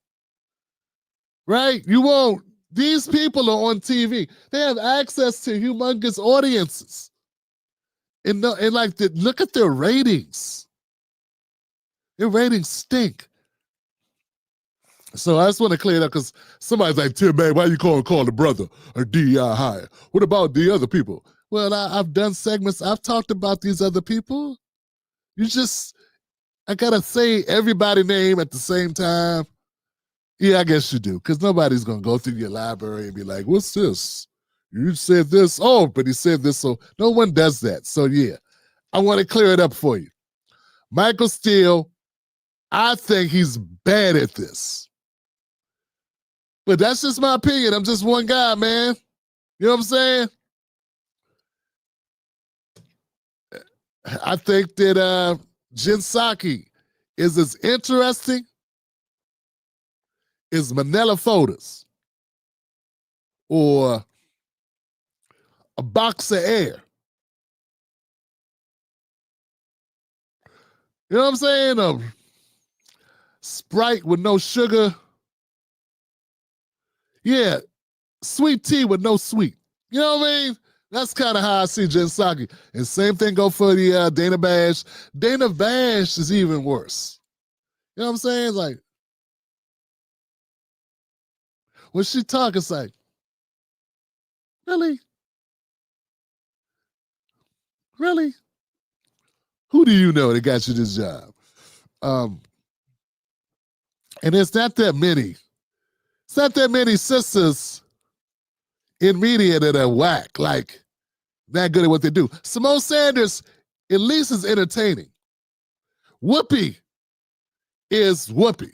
right? You won't. These people are on TV. They have access to humongous audiences. And look at their ratings. Their ratings stink. So I just want to clear it up because somebody's like, Tim, man, why you call the brother a DEI hire? What about the other people? Well, I've done segments. I've talked about these other people. I got to say everybody's name at the same time. Yeah, I guess you do, because nobody's going to go through your library and be like, what's this? You said this. Oh, but he said this. So no one does that. So, yeah, I want to clear it up for you. Michael Steele, I think he's bad at this. But that's just my opinion. I'm just one guy, man. You know what I'm saying? I think that Jen Psaki is as interesting as Manila Photos or a box of air. You know what I'm saying? A Sprite with no sugar. Yeah, sweet tea with no sweet. You know what I mean? That's kind of how I see Jen Psaki. And same thing go for the Dana Bash. Dana Bash is even worse. You know what I'm saying? Like, when she talk, it's like, really? Really? Who do you know that got you this job? And it's not that many. It's not that many sisters in media that are whack, like, not good at what they do. Simone Sanders, at least, is entertaining. Whoopi is Whoopi.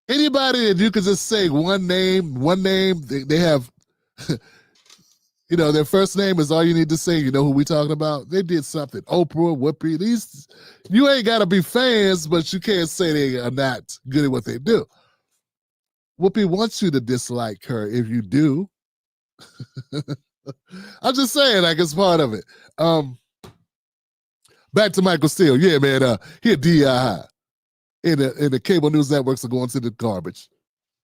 Anybody that you could just say one name, they have, you know, their first name is all you need to say. You know who we talking about? They did something. Oprah, Whoopi, these, you ain't got to be fans, but you can't say they are not good at what they do. Whoopi wants you to dislike her if you do. I'm just saying, like, it's part of it. Back to Michael Steele. Yeah, man, he a DEI high. And the cable news networks are going to the garbage.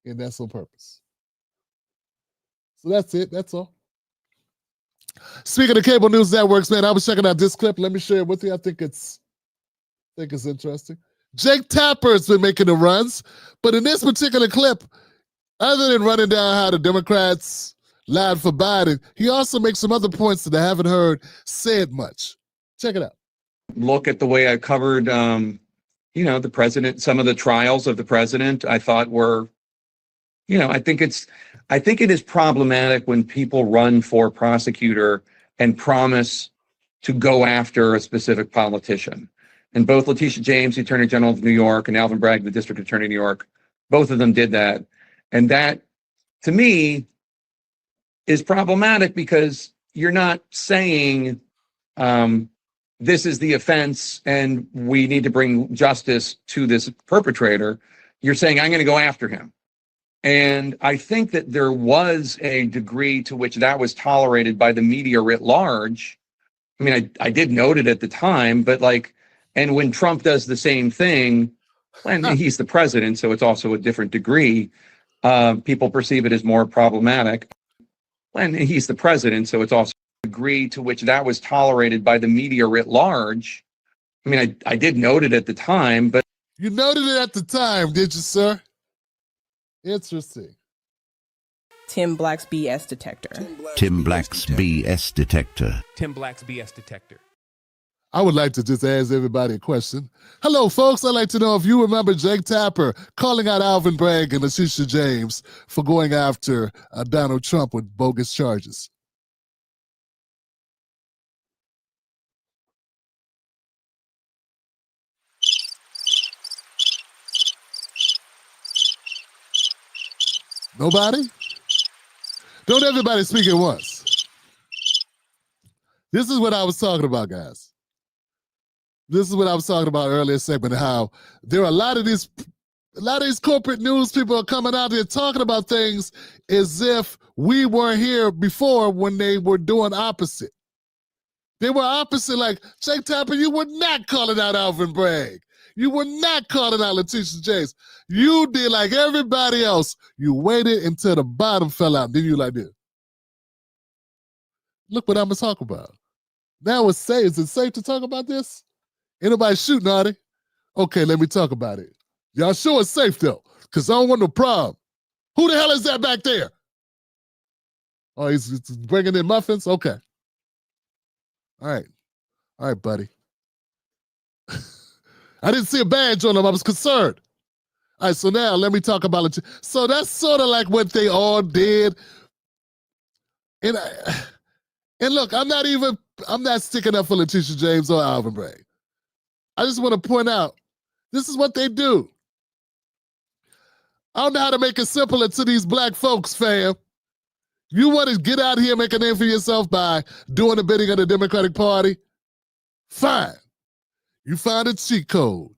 And that's on purpose. So that's it. That's all. Speaking of cable news networks, man, I was checking out this clip. Let me share it with you. I think it's interesting. Jake Tapper's been making the runs, but in this particular clip, other than running down how the Democrats lied for Biden, he also makes some other points that I haven't heard said much. Check it out. Look at the way I covered, the president, some of the trials of the president, I thought were, I think it is problematic when people run for prosecutor and promise to go after a specific politician. And both Letitia James, the Attorney General of New York, and Alvin Bragg, the District Attorney of New York, both of them did that. And that, to me, is problematic because you're not saying this is the offense and we need to bring justice to this perpetrator. You're saying, I'm going to go after him. And I think that there was a degree to which that was tolerated by the media writ large. I mean, I did note it at the time, but and when Trump does the same thing, and he's the president, so it's also a different degree, people perceive it as more problematic. And he's the president, so it's also a degree to which that was tolerated by the media writ large. I mean, I did note it at the time, but... You noted it at the time, did you, sir? Interesting. Tim Black's BS detector. Tim Black's BS detector. Tim Black's BS detector. I would like to just ask everybody a question. Hello, folks. I'd like to know if you remember Jake Tapper calling out Alvin Bragg and Letitia James for going after Donald Trump with bogus charges. Nobody? Don't everybody speak at once. This is what I was talking about, guys. This is what I was talking about earlier segment, how there are a lot of these corporate news people are coming out there talking about things as if we weren't here before when they were doing opposite. They were opposite, like, Jake Tapper, you were not calling out Alvin Bragg. You were not calling out Letitia James. You did like everybody else. You waited until the bottom fell out. Then you like this. Look what I'm going to talk about. Now it's safe. Is it safe to talk about this? Anybody shooting, are they? Okay, let me talk about it. Y'all sure it's safe, though, because I don't want no problem. Who the hell is that back there? Oh, he's bringing in muffins? Okay. All right. All right, buddy. I didn't see a badge on him. I was concerned. All right, so now let me talk about it. So that's sort of like what they all did. And look, I'm not sticking up for Letitia James or Alvin Bragg. I just want to point out, this is what they do. I don't know how to make it simpler to these black folks, fam. You want to get out here and make a name for yourself by doing the bidding of the Democratic Party? Fine. You find a cheat code.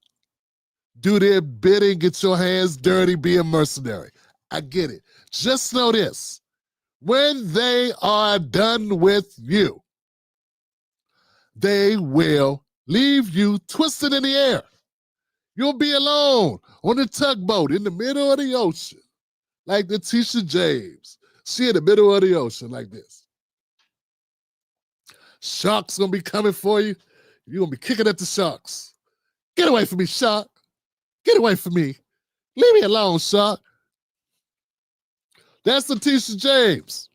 Do their bidding, get your hands dirty, be a mercenary. I get it. Just know this. When they are done with you, they will leave you twisted in the air. You'll be alone on the tugboat in the middle of the ocean, like Letitia James. She in the middle of the ocean like this. Sharks gonna be coming for you. You're gonna be kicking at the sharks. Get away from me, shark. Get away from me. Leave me alone, shark. That's Letitia James.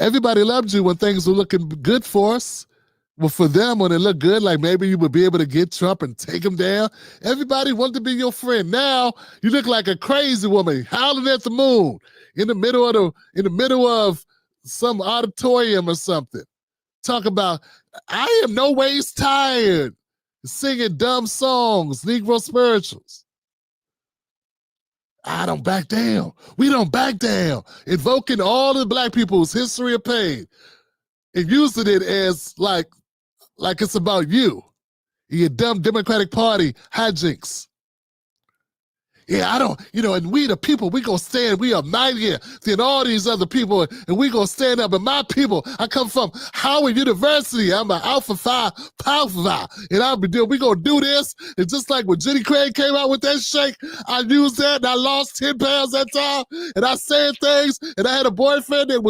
Everybody loved you when things were looking good for us. Well, for them, when it looked good, like maybe you would be able to get Trump and take him down. Everybody wanted to be your friend. Now you look like a crazy woman howling at the moon in the middle of some auditorium or something. Talk about, I am no ways tired. Singing dumb songs, Negro spirituals. I don't back down. We don't back down. Invoking all the black people's history of pain and using it as like it's about you. Your dumb Democratic Party hijinks. Yeah, I don't, and we the people, we gonna stand, we are mightier than all these other people, and we gonna stand up. And my people, I come from Howard University. I'm an Alpha Phi, Power Phi, and we gonna do this. And just like when Jenny Craig came out with that shake, I used that, and I lost 10 pounds that time, and I said things, and I had a boyfriend that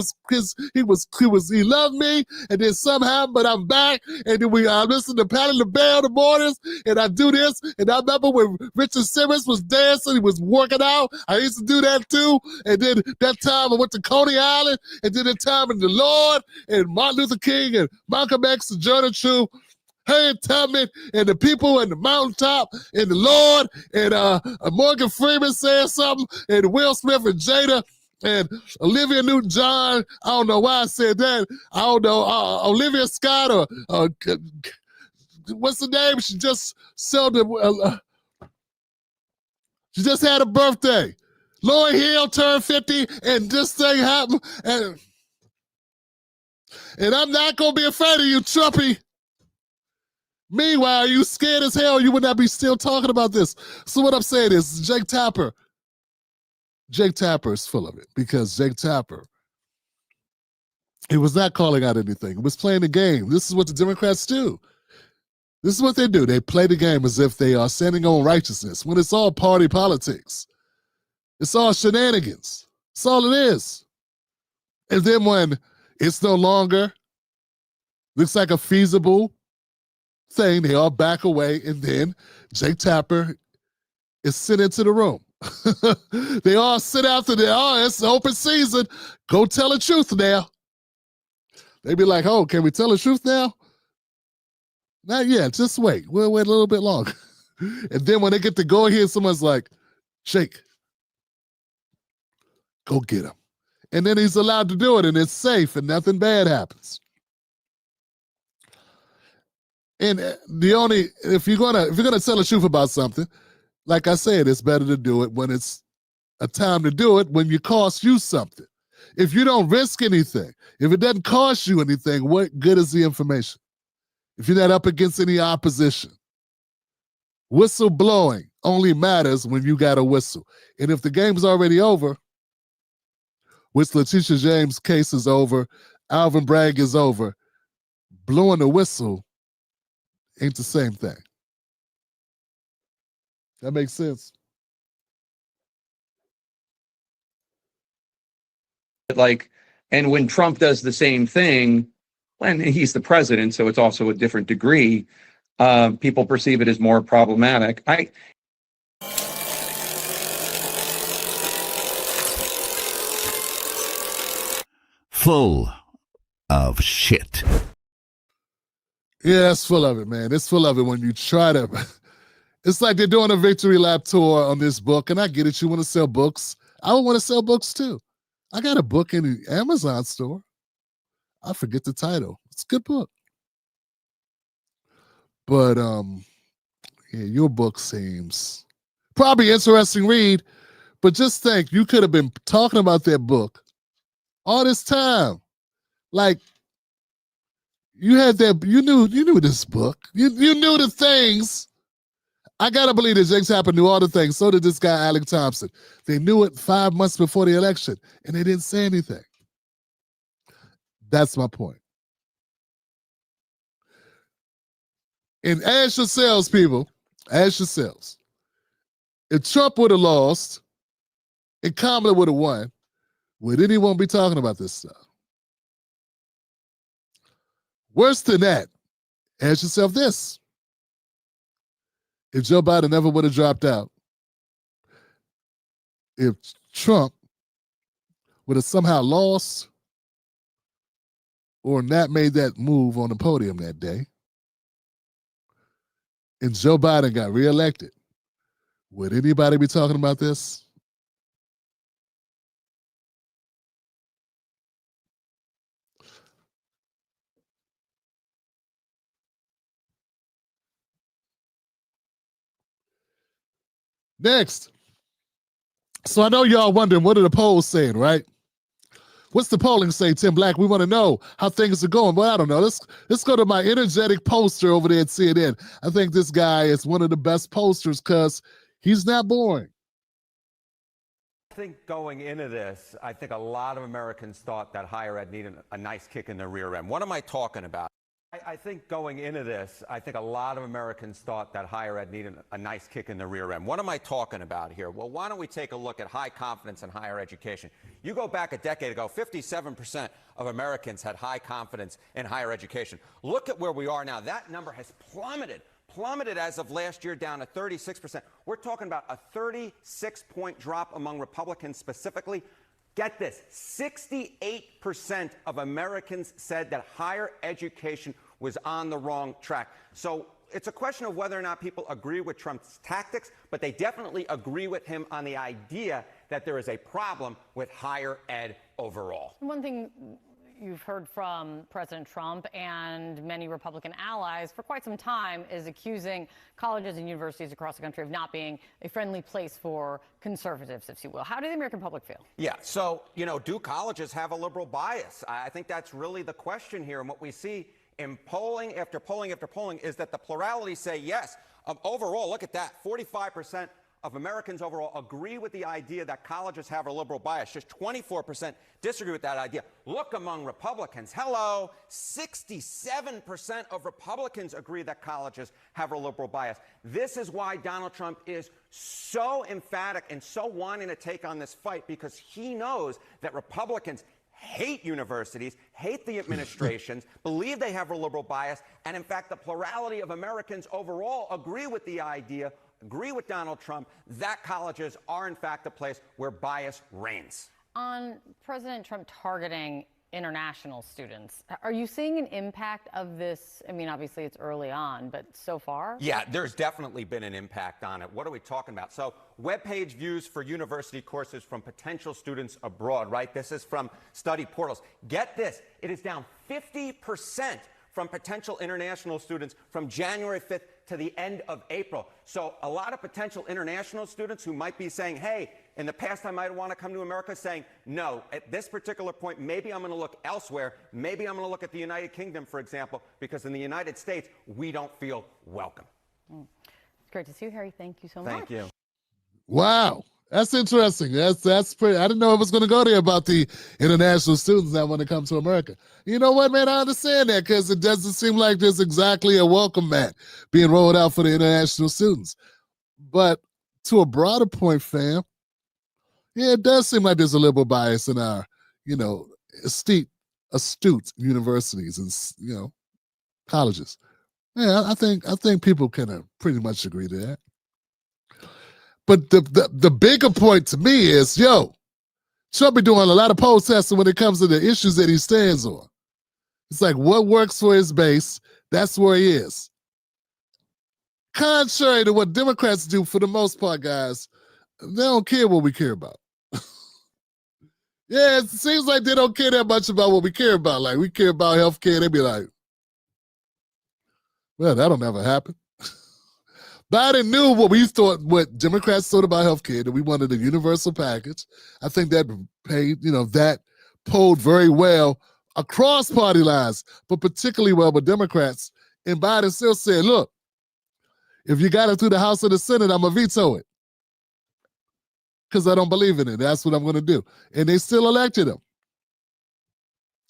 he loved me, and then somehow, but I'm back, and then I listened to Patty LaBelle in the mornings, and I do this, and I remember when Richard Simmons was dancing. He was working out. I used to do that too. And then that time I went to Coney Island. And then that time in the Lord and Martin Luther King and Malcolm X and Jordan True, Harriet Tubman and the people in the mountaintop and the Lord and Morgan Freeman saying something and Will Smith and Jada and Olivia Newton-John. I don't know why I said that. I don't know. Olivia Scott or what's the name? She just sold she just had a birthday. Lauryn Hill turned 50, and this thing happened. And I'm not going to be afraid of you, Trumpy. Meanwhile, you scared as hell. You would not be still talking about this. So what I'm saying is Jake Tapper is full of it because Jake Tapper, he was not calling out anything. He was playing the game. This is what the Democrats do. This is what they do. They play the game as if they are standing on righteousness when it's all party politics. It's all shenanigans. That's all it is. And then when it's no longer looks like a feasible thing, they all back away, and then Jake Tapper is sent into the room. They all sit after it's open season. Go tell the truth now. They be like, oh, can we tell the truth now? Not yet. Just wait. We'll wait a little bit longer. And then when they get to go here, someone's like, Shake, go get him. And then he's allowed to do it, and it's safe, and nothing bad happens. And if you're gonna tell the truth about something, like I said, it's better to do it when it's a time to do it, when it costs you something. If you don't risk anything, if it doesn't cost you anything, what good is the information? If you're not up against any opposition. Whistle blowing only matters when you got a whistle. And if the game's already over, which Letitia James' case is over, Alvin Bragg is over, blowing the whistle ain't the same thing. That makes sense. Like, and when Trump does the same thing, when he's the president, so it's also a different degree, people perceive it as more problematic. Full of shit. Yeah, it's full of it, man. It's full of it when you try to. It's like they're doing a victory lap tour on this book, and I get it. You want to sell books. I would want to sell books too. I got a book in the Amazon store. I forget the title. It's a good book. But yeah, your book seems probably interesting read, but just think you could have been talking about that book all this time. Like you had that, you knew this book. You knew the things. I gotta believe that James Harper knew all the things. So did this guy, Alec Thompson. They knew it 5 months before the election, and they didn't say anything. That's my point. And ask yourselves, people, ask yourselves, if Trump would have lost and Kamala would have won, would anyone be talking about this stuff? Worse than that, ask yourself this. If Joe Biden never would have dropped out, if Trump would have somehow lost or not made that move on the podium that day, and Joe Biden got reelected, would anybody be talking about this? Next. So I know y'all wondering, what are the polls saying, right? What's the polling say, Tim Black? We want to know how things are going. Well, I don't know. Let's go to my energetic poster over there at CNN. I think this guy is one of the best posters because he's not boring. I think going into this, I think a lot of Americans thought that higher ed needed a nice kick in the rear end. What am I talking about? I think going into this, I think a lot of Americans thought that higher ed needed a nice kick in the rear end. What am I talking about here? Well, why don't we take a look at high confidence in higher education? You go back a decade ago, 57% of Americans had high confidence in higher education. Look at where we are now. That number has plummeted as of last year down to 36%. We're talking about a 36-point drop among Republicans specifically. Get this, 68% of Americans said that higher education was on the wrong track. So it's a question of whether or not people agree with Trump's tactics, but they definitely agree with him on the idea that there is a problem with higher ed overall. One thing you've heard from President Trump and many Republican allies for quite some time is accusing colleges and universities across the country of not being a friendly place for conservatives, if you will. How do the American public feel? Yeah, so, do colleges have a liberal bias? I think that's really the question here. And what we see in polling after polling after polling is that the plurality say yes. Overall, look at that, 45% of Americans overall agree with the idea that colleges have a liberal bias. Just 24% disagree with that idea. Look among Republicans. Hello, 67% of Republicans agree that colleges have a liberal bias. This is why Donald Trump is so emphatic and so wanting to take on this fight, because he knows that Republicans hate universities, hate the administrations, believe they have a liberal bias, and in fact, the plurality of Americans overall agree with the idea, agree with Donald Trump, that colleges are in fact a place where bias reigns. On President Trump targeting international students, are you seeing an impact of this? I mean, obviously it's early on, but so far? Yeah, there's definitely been an impact on it. What are we talking about? So webpage views for university courses from potential students abroad, right? This is from study portals. Get this, it is down 50% from potential international students from January 5th to the end of April. So a lot of potential international students who might be saying, hey, in the past I might want to come to America, saying, no, at this particular point, maybe I'm going to look elsewhere. Maybe I'm going to look at the United Kingdom, for example, because in the United States, we don't feel welcome. It's great to see you, Harry. Thank you so much. Thank you. Wow. That's interesting. That's pretty. I didn't know it was going to go there about the international students that want to come to America. You know what, man? I understand that because it doesn't seem like there's exactly a welcome mat being rolled out for the international students. But to a broader point, fam, yeah, it does seem like there's a liberal bias in our, astute universities and colleges. Yeah, I think people can pretty much agree to that. But the bigger point to me is, Trump be doing a lot of poll testing when it comes to the issues that he stands on. It's like what works for his base, that's where he is. Contrary to what Democrats do for the most part, guys, they don't care what we care about. Yeah, it seems like they don't care that much about what we care about. Like, we care about healthcare, they be like, well, that'll never happen. Biden knew what Democrats thought about healthcare, that we wanted a universal package. I think that that polled very well across party lines, but particularly well with Democrats. And Biden still said, look, if you got it through the House or the Senate, I'm going to veto it. Because I don't believe in it. That's what I'm going to do. And they still elected him.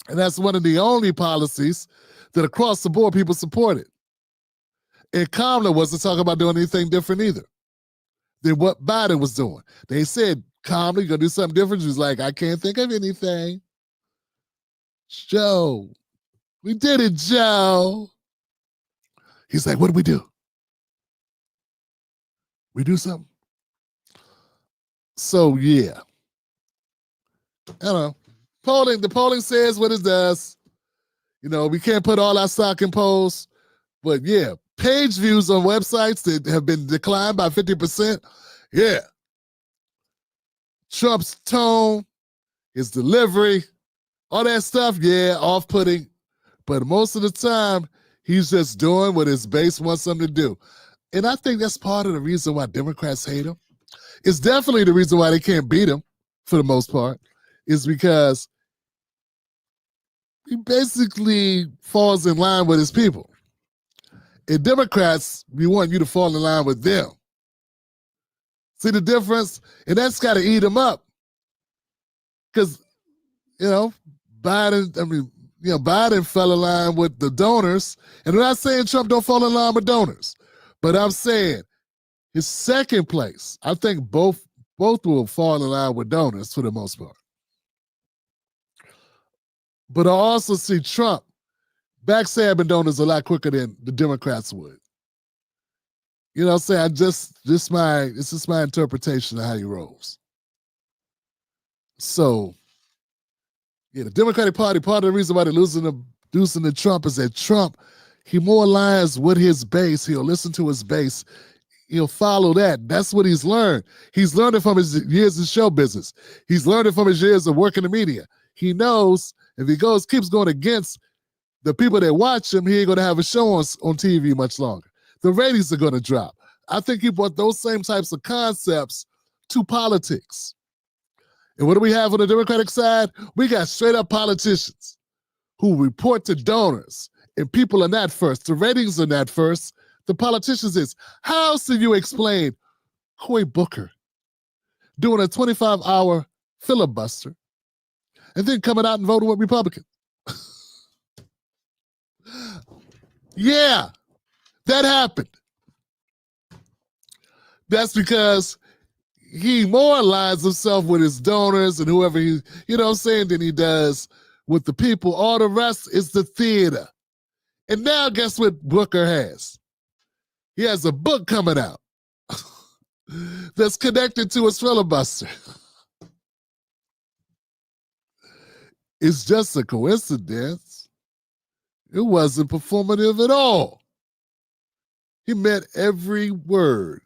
And that's one of the only policies that across the board people supported. And Kamala wasn't talking about doing anything different either than what Biden was doing. They said, Kamala, you're going to do something different? She was like, I can't think of anything. Joe, we did it, Joe. He's like, what do we do? We do something. So, yeah. I don't know. The polling says what it does. We can't put all our stock in polls. But, yeah, page views on websites that have been declined by 50%. Yeah. Trump's tone, his delivery, all that stuff, yeah, off-putting. But most of the time, he's just doing what his base wants him to do. And I think that's part of the reason why Democrats hate him. It's definitely the reason why they can't beat him, for the most part, is because he basically falls in line with his people. And Democrats, we want you to fall in line with them. See the difference? And that's got to eat him up. Because, Biden fell in line with the donors. And I'm not saying Trump don't fall in line with donors. But I'm saying his second place, I think both will fall in line with donors for the most part. But I also see Trump backstabbing donors a lot quicker than the Democrats would. You know what I'm saying? It's just my interpretation of how he rolls. So, yeah, the Democratic Party, part of the reason why they're losing to Trump is that Trump, he more aligns with his base. He'll listen to his base. He'll follow that. That's what he's learned. He's learned it from his years in show business. He's learned it from his years of working in the media. He knows if he keeps going against the people that watch him, he ain't going to have a show on TV much longer. The ratings are going to drop. I think he brought those same types of concepts to politics. And what do we have on the Democratic side? We got straight up politicians who report to donors, and people are not first. The ratings are not first. The politicians is. How else do you explain Cory Booker doing a 25-hour filibuster and then coming out and voting with Republicans? Yeah, that happened. That's because he more aligns himself with his donors and whoever than he does with the people. All the rest is the theater. And now guess what Booker has? He has a book coming out that's connected to his filibuster. It's just a coincidence. It wasn't performative at all. He meant every word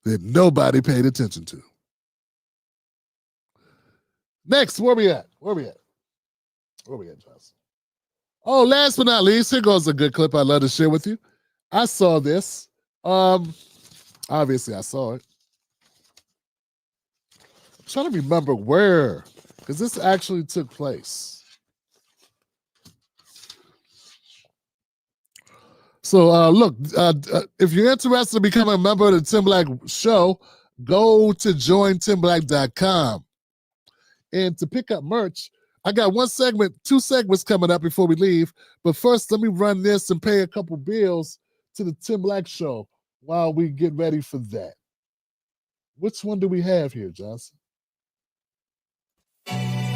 that nobody paid attention to. Next, where we at, Johnson? Oh, last but not least, here goes a good clip I'd love to share with you. I saw this. Obviously, I saw it. I'm trying to remember where, because this actually took place. So, look, if you're interested in becoming a member of the Tim Black Show, go to jointimblack.com. And to pick up merch, I got two segments coming up before we leave. But first, let me run this and pay a couple bills to the Tim Black Show. while we get ready for that. Which one do we have here, Johnson?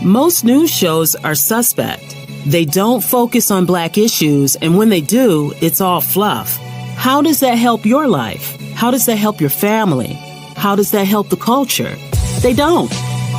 Most news shows are suspect. They don't focus on Black issues, and when they do, it's all fluff. How does that help your life? How does that help your family? How does that help the culture? They don't.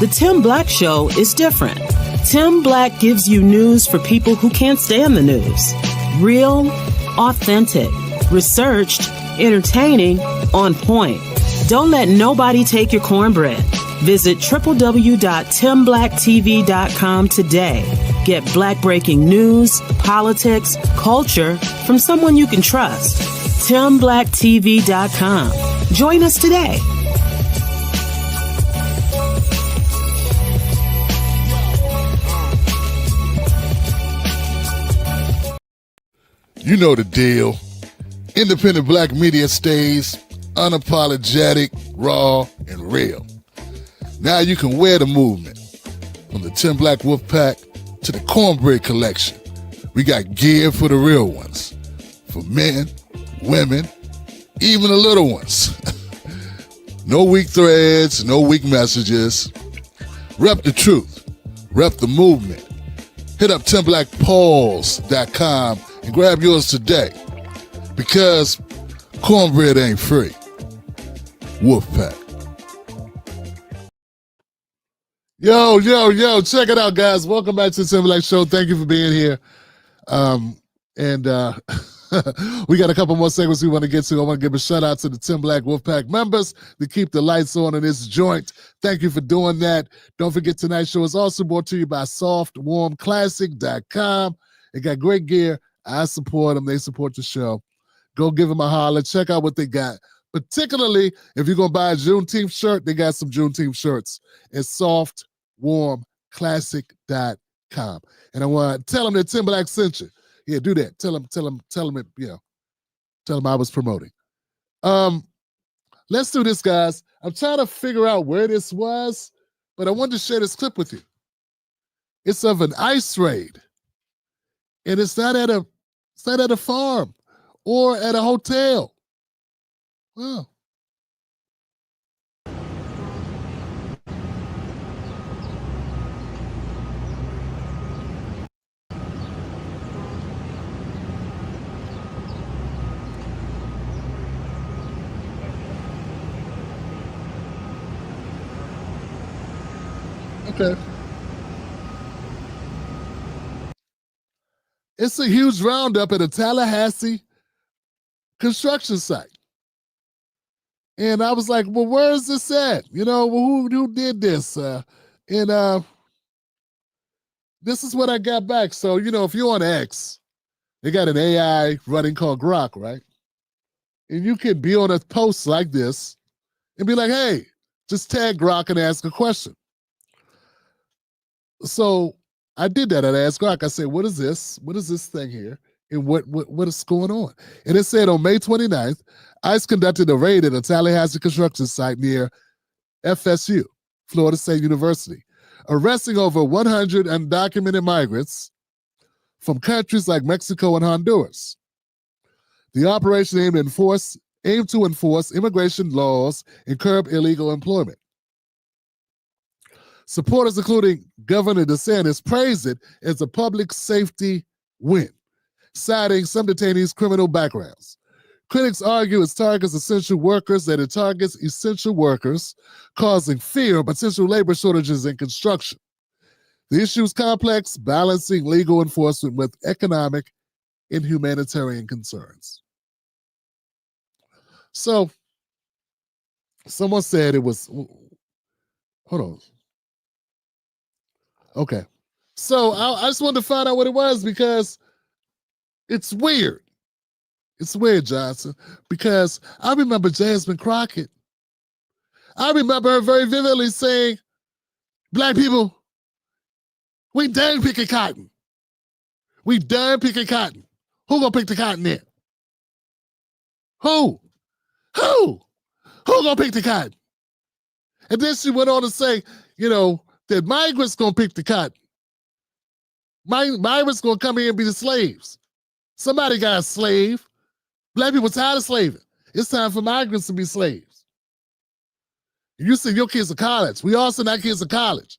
The Tim Black Show is different. Tim Black gives you news for people who can't stand the news. Real, authentic, researched, entertaining, on point. Don't let nobody take your cornbread. Visit www.timblacktv.com today. Get Black breaking news, politics, culture from someone you can trust. timblacktv.com. Join us today. You know the deal. Independent Black media stays unapologetic, raw, and real. Now you can wear the movement. From the Tim Black Wolf Pack to the Cornbread Collection, we got gear for the real ones. For men, women, even the little ones. No weak threads, no weak messages. Rep the truth. Rep the movement. Hit up TimBlackPauls.com and grab yours today. Because cornbread ain't free. Wolfpack. Yo, check it out, guys. Welcome back to the Tim Black Show. Thank you for being here. We got a couple more segments we want to get to. I want to give a shout out to the Tim Black Wolfpack members to keep the lights on in this joint. Thank you for doing that. Don't forget, tonight's show is also brought to you by SoftWarmClassic.com. They got great gear. I support them. They support the show. Go give them a holler. Check out what they got. Particularly, if you're going to buy a Juneteenth shirt, they got some Juneteenth shirts at SoftWarmClassic.com. And I want to tell them that Tim Black sent you. Yeah, do that. Tell them it, tell them I was promoting. Let's do this, guys. I'm trying to figure out where this was, but I wanted to share this clip with you. It's of an ICE raid. And it's not at a farm or at a hotel. Wow. Okay. It's a huge roundup at a Tallahassee construction site. And I was like, well, where is this at? Who did this? This is what I got back. So, if you're on X, they got an AI running called Grok, right? And you can be on a post like this and be like, hey, just tag Grok and ask a question. So I did that. I asked Grok, I said, what is this? What is this thing here? And what is going on? And it said on May 29th, ICE conducted a raid at a Tallahassee construction site near FSU, Florida State University, arresting over 100 undocumented migrants from countries like Mexico and Honduras. The operation aimed to enforce immigration laws and curb illegal employment. Supporters, including Governor DeSantis, praised it as a public safety win, citing some detainees' criminal backgrounds. Critics argue it targets essential workers, causing fear of potential labor shortages in construction. The issue is complex, balancing legal enforcement with economic and humanitarian concerns. So, someone said it was, hold on. Okay. So I just wanted to find out what it was because it's weird. It's weird, Johnson, because I remember Jasmine Crockett. I remember her very vividly saying, Black people, we done picking cotton. We done picking cotton. Who gonna pick the cotton then? Who? Who gonna pick the cotton? And then she went on to say, that migrants gonna pick the cotton. Migrants gonna come here and be the slaves. Somebody got a slave. Black people tired of slaving. It's time for migrants to be slaves. You send your kids to college. We all send our kids to college.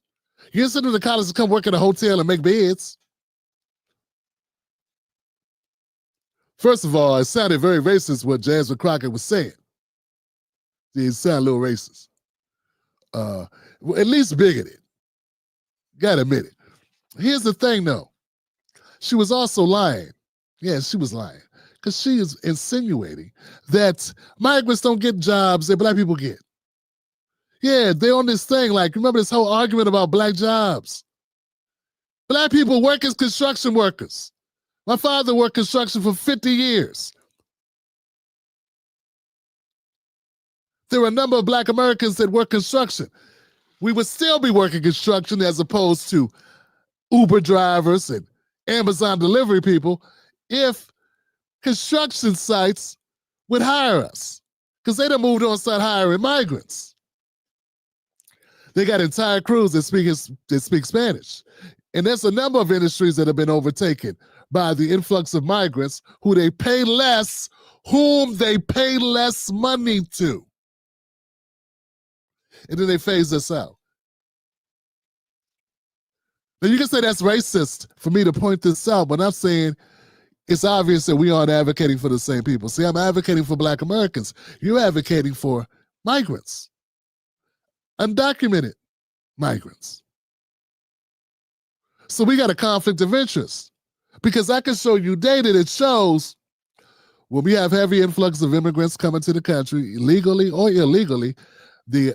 You send them to college to come work at a hotel and make beds. First of all, it sounded very racist what Jasmine Crockett was saying. It sounded a little racist. At least bigoted. Gotta admit it. Here's the thing, though. She was also lying. Yeah, she was lying. Because she is insinuating that migrants don't get jobs that black people get. Yeah, they're on this thing, like, remember this whole argument about black jobs? Black people work as construction workers. My father worked construction for 50 years. There are a number of black Americans that work construction. We would still be working construction as opposed to Uber drivers and Amazon delivery people if construction sites would hire us, because they done moved on to start hiring migrants. They got entire crews that speak Spanish. And there's a number of industries that have been overtaken by the influx of migrants whom they pay less money to. And then they phase us out. Now you can say that's racist for me to point this out, but I'm saying it's obvious that we aren't advocating for the same people. See, I'm advocating for black Americans. You're advocating for migrants, undocumented migrants. So we got a conflict of interest, because I can show you data that shows when we have heavy influx of immigrants coming to the country, legally or illegally, the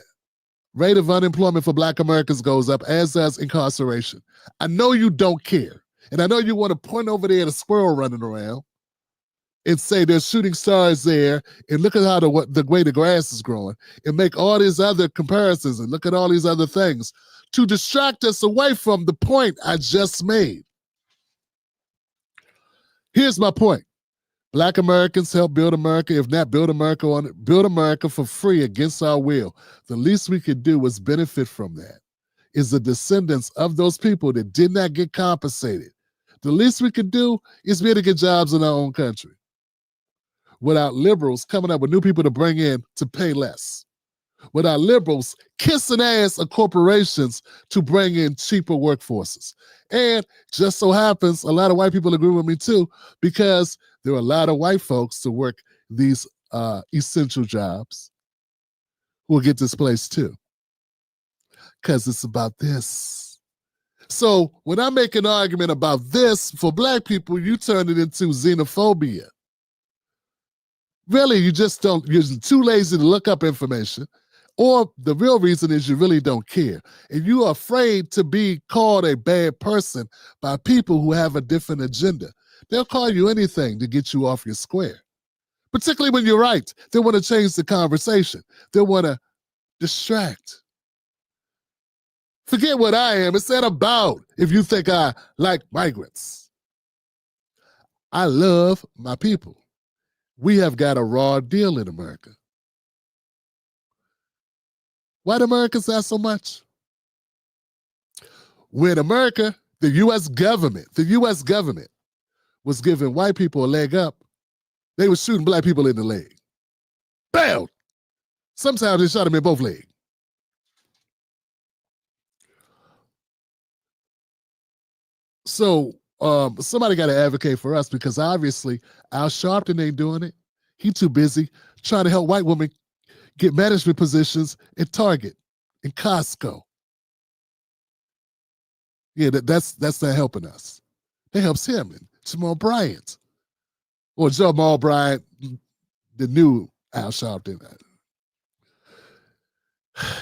rate of unemployment for black Americans goes up, as does incarceration. I know you don't care. And I know you want to point over there at a squirrel running around and say there's shooting stars there, and look at how the way the grass is growing, and make all these other comparisons and look at all these other things to distract us away from the point I just made. Here's my point. Black Americans help build America, if not build America for free against our will. The least we could do is benefit from that. Is the descendants of those people that did not get compensated. The least we could do is be able to get jobs in our own country without liberals coming up with new people to bring in to pay less. Without liberals kissing ass of corporations to bring in cheaper workforces. And just so happens, a lot of white people agree with me too, because there are a lot of white folks to work these essential jobs who will get displaced too. Because it's about this. So when I make an argument about this for black people, you turn it into xenophobia. Really, you're too lazy to look up information, or the real reason is you really don't care. And you are afraid to be called a bad person by people who have a different agenda. They'll call you anything to get you off your square. Particularly when you're right. They want to change the conversation. They want to distract. Forget what I am. It's not about if you think I like migrants. I love my people. We have got a raw deal in America. White Americans not so much. When America, the U.S. government was giving white people a leg up, they were shooting black people in the leg. Bam! Sometimes they shot them in both legs. So somebody got to advocate for us, because obviously Al Sharpton ain't doing it. He too busy trying to help white women get management positions at Target and Costco. Yeah, that's not helping us. That helps him and Jamal Bryant. Or Jamal Bryant, the new Al Sharpton.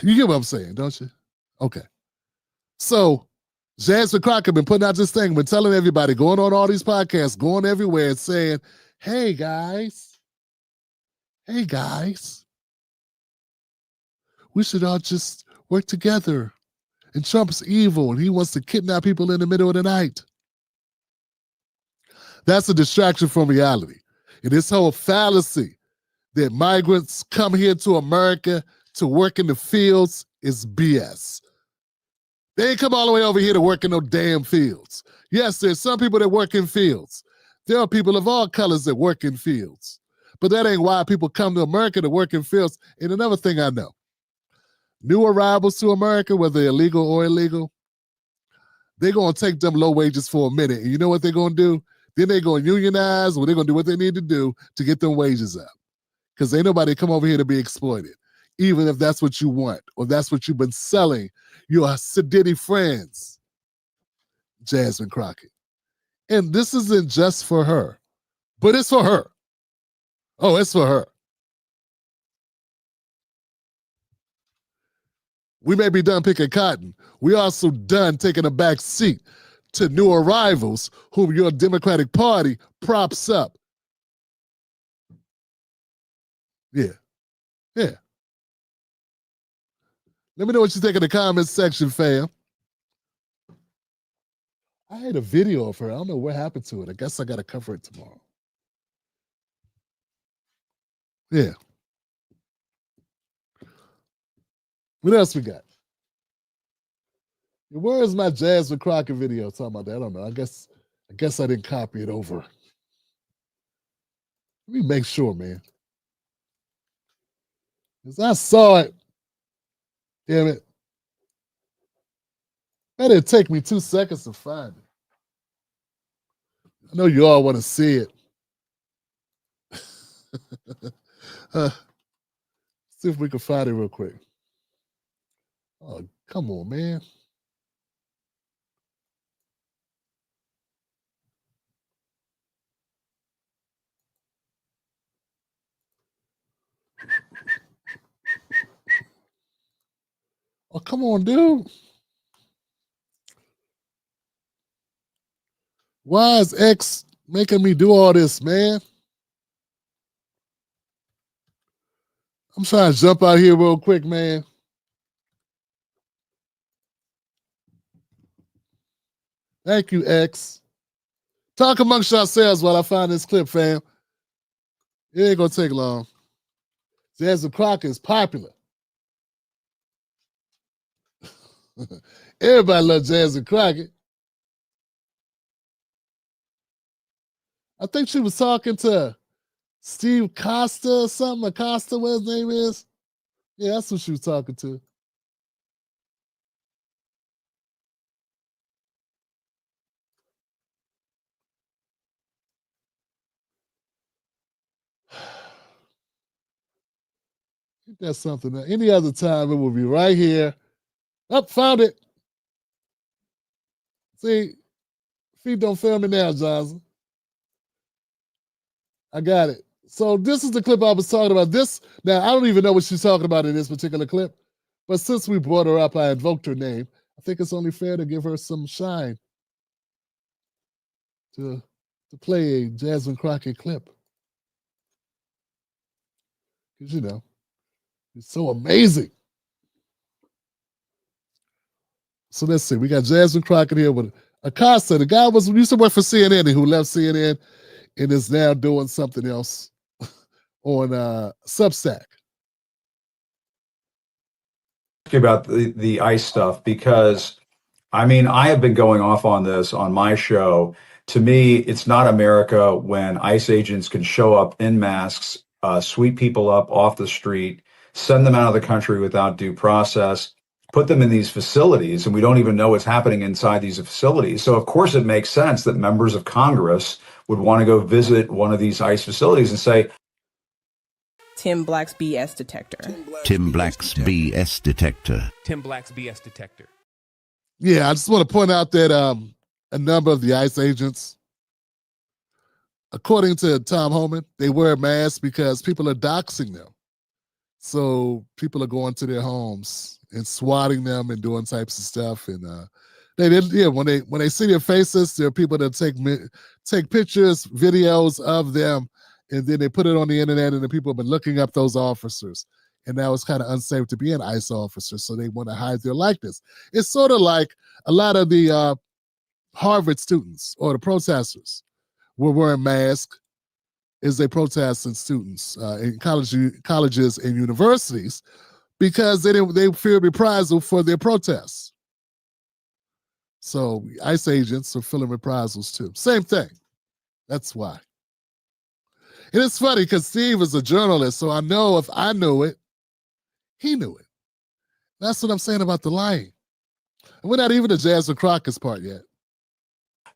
You get what I'm saying, don't you? Okay. So Jasmine Crockett been putting out this thing, been telling everybody, going on all these podcasts, going everywhere and saying, hey guys, we should all just work together. And Trump's evil and he wants to kidnap people in the middle of the night. That's a distraction from reality. And this whole fallacy that migrants come here to America to work in the fields is BS. They ain't come all the way over here to work in no damn fields. Yes, there's some people that work in fields. There are people of all colors that work in fields. But that ain't why people come to America to work in fields. And another thing I know, new arrivals to America, whether illegal or illegal, they're going to take them low wages for a minute. And you know what they're going to do? Then they're going to unionize, or they're going to do what they need to do to get them wages up. Because ain't nobody come over here to be exploited, even if that's what you want or that's what you've been selling your sedity friends, Jasmine Crockett. And this isn't just for her, but it's for her. Oh, it's for her. We may be done picking cotton. We also done taking a back seat to new arrivals whom your Democratic Party props up. Yeah. Let me know what you think in the comments section, fam. I had a video of her. I don't know what happened to it. I guess I got to cover it tomorrow. Yeah. What else we got? Where is my Jasmine Crockett video talking about that? I don't know. I guess I didn't copy it over. Let me make sure, man. Because I saw it. Damn it. That didn't take me 2 seconds to find it. I know you all want to see it. See if we can find it real quick. Oh, come on, man. Oh, come on, dude. Why is X making me do all this, man? I'm trying to jump out here real quick, man. Thank you, X. Talk amongst yourselves while I find this clip, fam. It ain't gonna take long. Jasmine Crockett is popular. Everybody loves Jasmine Crockett. I think she was talking to Steve Costa or something. Acosta, what his name is. Yeah, that's who she was talking to. That's something. Any other time, it would be right here. Up, found it. See, feet don't fail me now, Johnson. I got it. So this is the clip I was talking about. This now I don't even know what she's talking about in this particular clip, but since we brought her up, I invoked her name. I think it's only fair to give her some shine to play a Jasmine Crockett clip. Because you know, it's so amazing. So let's see. We got Jasmine Crockett here with Acosta. The guy used to work for CNN who left CNN and is now doing something else on Substack. About the ICE stuff, because I mean, I have been going off on this on my show. To me, it's not America when ICE agents can show up in masks, sweep people up off the street, send them out of the country without due process, put them in these facilities, and we don't even know what's happening inside these facilities. So of course it makes sense that members of Congress would want to go visit one of these ICE facilities and say, Tim Black's BS detector. Tim Black's BS detector. Tim Black's BS detector. Yeah, I just want to point out that a number of the ICE agents, according to Tom Homan, they wear masks because people are doxing them. So people are going to their homes and swatting them and doing types of stuff. And when they see their faces, there are people that take pictures, videos of them, and then they put it on the internet, and the people have been looking up those officers. And now it's kind of unsafe to be an ICE officer, so they want to hide their likeness. It's sort of like a lot of the Harvard students or the protesters were wearing masks as they protesting students in colleges and universities because they feared reprisal for their protests. So ICE agents are feeling reprisals too. Same thing. That's why. And it's funny because Steve is a journalist, so I know if I knew it, he knew it. That's what I'm saying about the lying. And we're not even to Jasmine Crockett's part yet.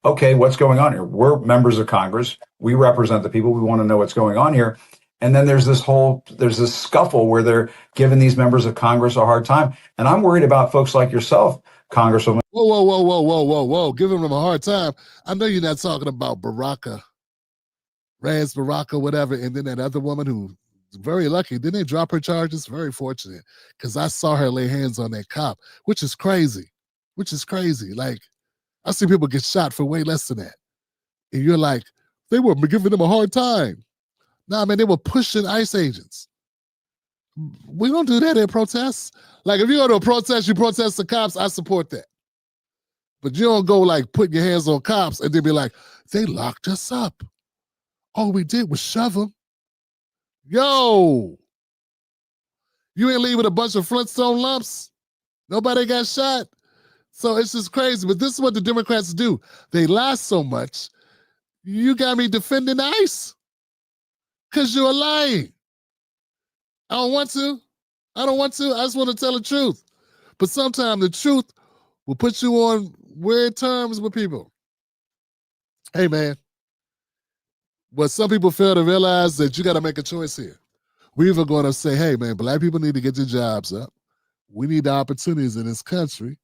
Okay, what's going on here? We're members of Congress. We represent the people. We want to know what's going on here. And then there's this scuffle where they're giving these members of Congress a hard time. And I'm worried about folks like yourself, Congresswoman. Whoa. Giving them a hard time. I know you're not talking about Baraka, Raz Baraka, whatever. And then that other woman who very lucky. Didn't they drop her charges? Very fortunate. Because I saw her lay hands on that cop, which is crazy. Like, I see people get shot for way less than that. And you're like, they were giving them a hard time. Nah, man, they were pushing ICE agents. We don't do that at protests. Like, if you go to a protest, you protest the cops, I support that. But you don't go, like, putting your hands on cops and then be like, they locked us up. All we did was shove them. Yo! You ain't leaving a bunch of Flintstone lumps? Nobody got shot? So it's just crazy. But this is what the Democrats do. They lie so much, you got me defending ICE. Because you're lying. I don't want to. I just want to tell the truth. But sometimes the truth will put you on weird terms with people. Hey, man. But some people fail to realize that you got to make a choice here. We're either going to say, hey, man, black people need to get their jobs up. We need the opportunities in this country.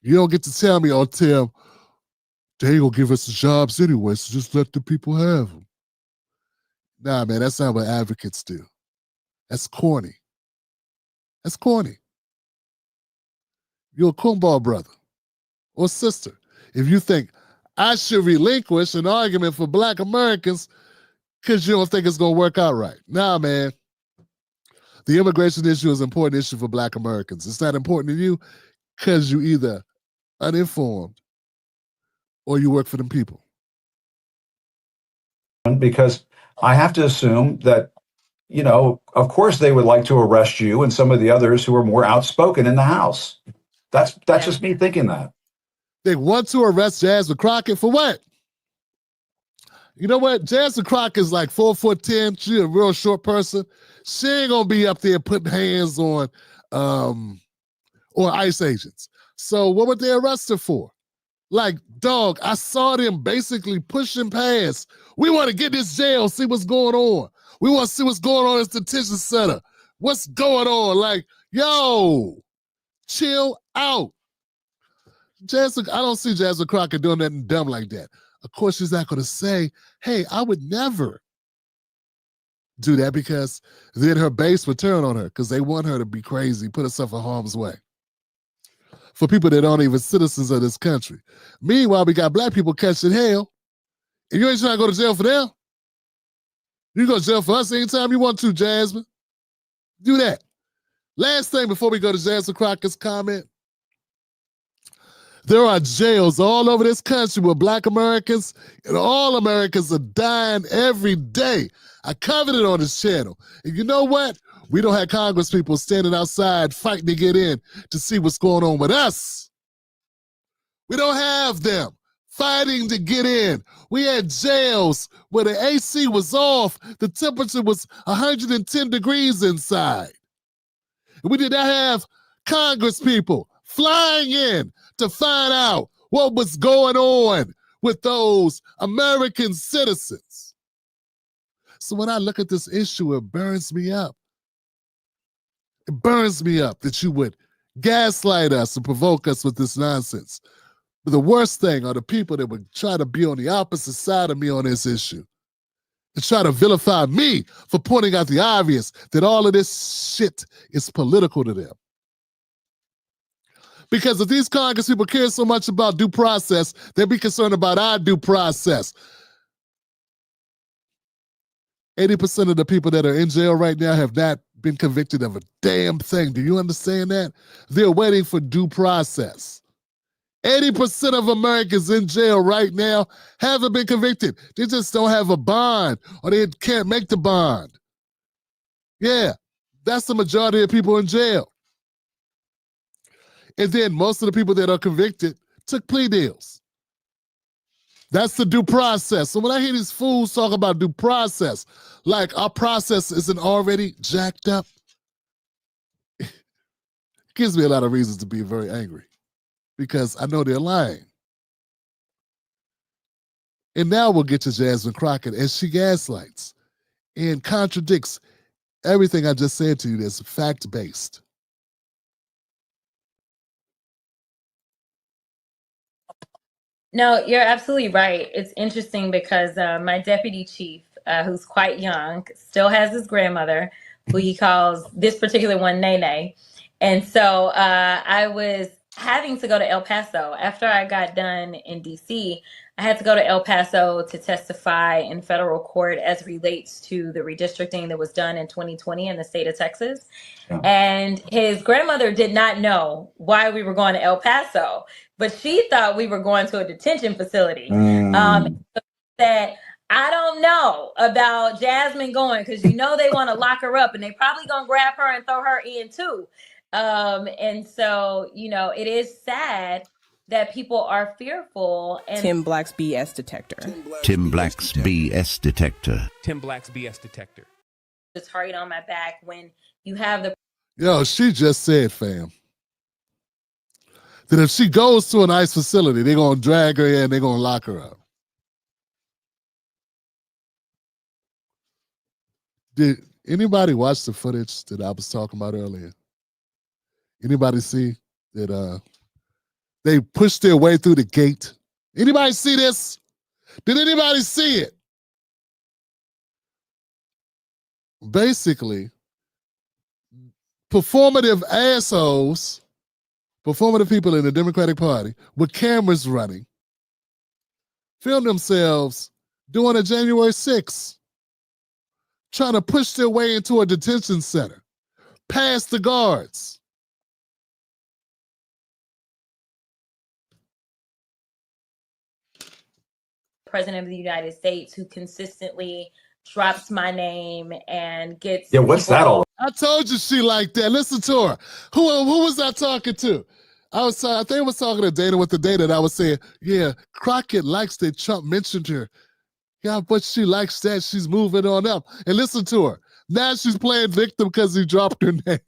You don't get to tell me, oh, Tim, they ain't going to give us the jobs anyway, so just let the people have them. Nah, man, that's not what advocates do. That's corny. You're a cornball brother or sister. If you think I should relinquish an argument for black Americans because you don't think it's going to work out right. Nah, man. The immigration issue is an important issue for black Americans. It's not important to you because you either uninformed or you work for them people. Because I have to assume that, of course they would like to arrest you and some of the others who are more outspoken in the House. That's just me thinking that. They want to arrest Jasmine Crockett for what? You know what? Jasmine Crockett is like 4'10". She's a real short person. She ain't gonna be up there putting hands on ICE agents. So what would they arrest her for? Like, dog, I saw them basically pushing past. We want to get this jail, see what's going on. We want to see what's going on in this detention center. What's going on? Like, yo, chill out. I don't see Jasmine Crockett doing nothing dumb like that. Of course, she's not going to say, hey, I would never do that, because then her base would turn on her because they want her to be crazy, put herself in harm's way. For people that aren't even citizens of this country. Meanwhile, we got black people catching hell. And you ain't trying to go to jail for them. You go to jail for us anytime you want to, Jasmine. Do that. Last thing before we go to Jasmine Crockett's comment. There are jails all over this country where black Americans and all Americans are dying every day. I covered it on this channel. And you know what? We don't have Congress people standing outside fighting to get in to see what's going on with us. We don't have them fighting to get in. We had jails where the AC was off. The temperature was 110 degrees inside. And we did not have Congress people flying in to find out what was going on with those American citizens. So when I look at this issue, it burns me up. It burns me up that you would gaslight us and provoke us with this nonsense. But the worst thing are the people that would try to be on the opposite side of me on this issue and try to vilify me for pointing out the obvious, that all of this shit is political to them. Because if these Congress people care so much about due process, they'd be concerned about our due process. 80% of the people that are in jail right now have not been convicted of a damn thing. Do you understand that? They're waiting for due process. 80% of Americans in jail right now haven't been convicted. They just don't have a bond, or they can't make the bond. Yeah, that's the majority of people in jail. And then most of the people that are convicted took plea deals. That's the due process. So when I hear these fools talk about due process, like our process isn't already jacked up, it gives me a lot of reasons to be very angry because I know they're lying. And now we'll get to Jasmine Crockett as she gaslights and contradicts everything I just said to you that's fact-based. No, you're absolutely right. It's interesting because my deputy chief, who's quite young, still has his grandmother, who he calls this particular one Nene. And so I was having to go to El Paso. After I got done in DC, I had to go to El Paso to testify in federal court as relates to the redistricting that was done in 2020 in the state of Texas. And his grandmother did not know why we were going to El Paso, but she thought we were going to a detention facility. That I don't know about Jasmine going because they want to lock her up and they probably gonna grab her and throw her in too. And so it is sad that people are fearful. And Tim Black's BS detector. Tim Black's BS detector. Tim Black's BS detector. the target on my back when you have the. Yo, she just said, fam, that if she goes to an ICE facility, they're going to drag her in, they're going to lock her up. Did anybody watch the footage that I was talking about earlier? Anybody see that they pushed their way through the gate? Anybody see this? Did anybody see it? Basically, performative assholes, performative people in the Democratic Party with cameras running, film themselves doing a January 6th, trying to push their way into a detention center, past the guards. President of the United States who consistently drops my name and gets. Yeah, what's that all? I told you she like that. Listen to her. Who was I talking to? I think I was talking to Dana with the data that I was saying, yeah, Crockett likes that Trump mentioned her. Yeah, but she likes that. She's moving on up. And listen to her. Now she's playing victim because he dropped her name.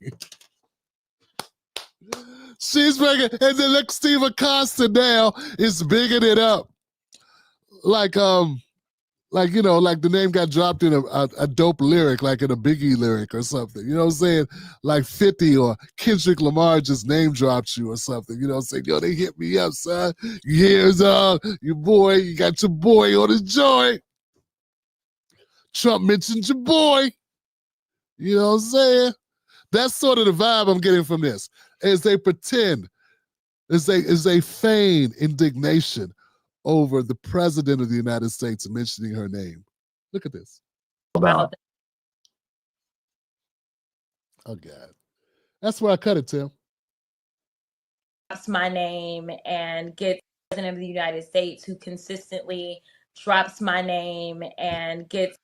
She's bringing, and then look, Steve Acosta now is bigging it up. Like the name got dropped in a dope lyric, like in a Biggie lyric or something. You know what I'm saying? Like 50 or Kendrick Lamar just name dropped you or something. You know what I'm saying? Yo, they hit me up, son. Here's your boy. You got your boy on his joint. Trump mentioned your boy. You know what I'm saying? That's sort of the vibe I'm getting from this. As they pretend, as they feign indignation over the president of the United States mentioning her name. Look at this. About. Oh, God. That's where I cut it, Tim. Drops my name and gets president of the United States who consistently drops my name and gets.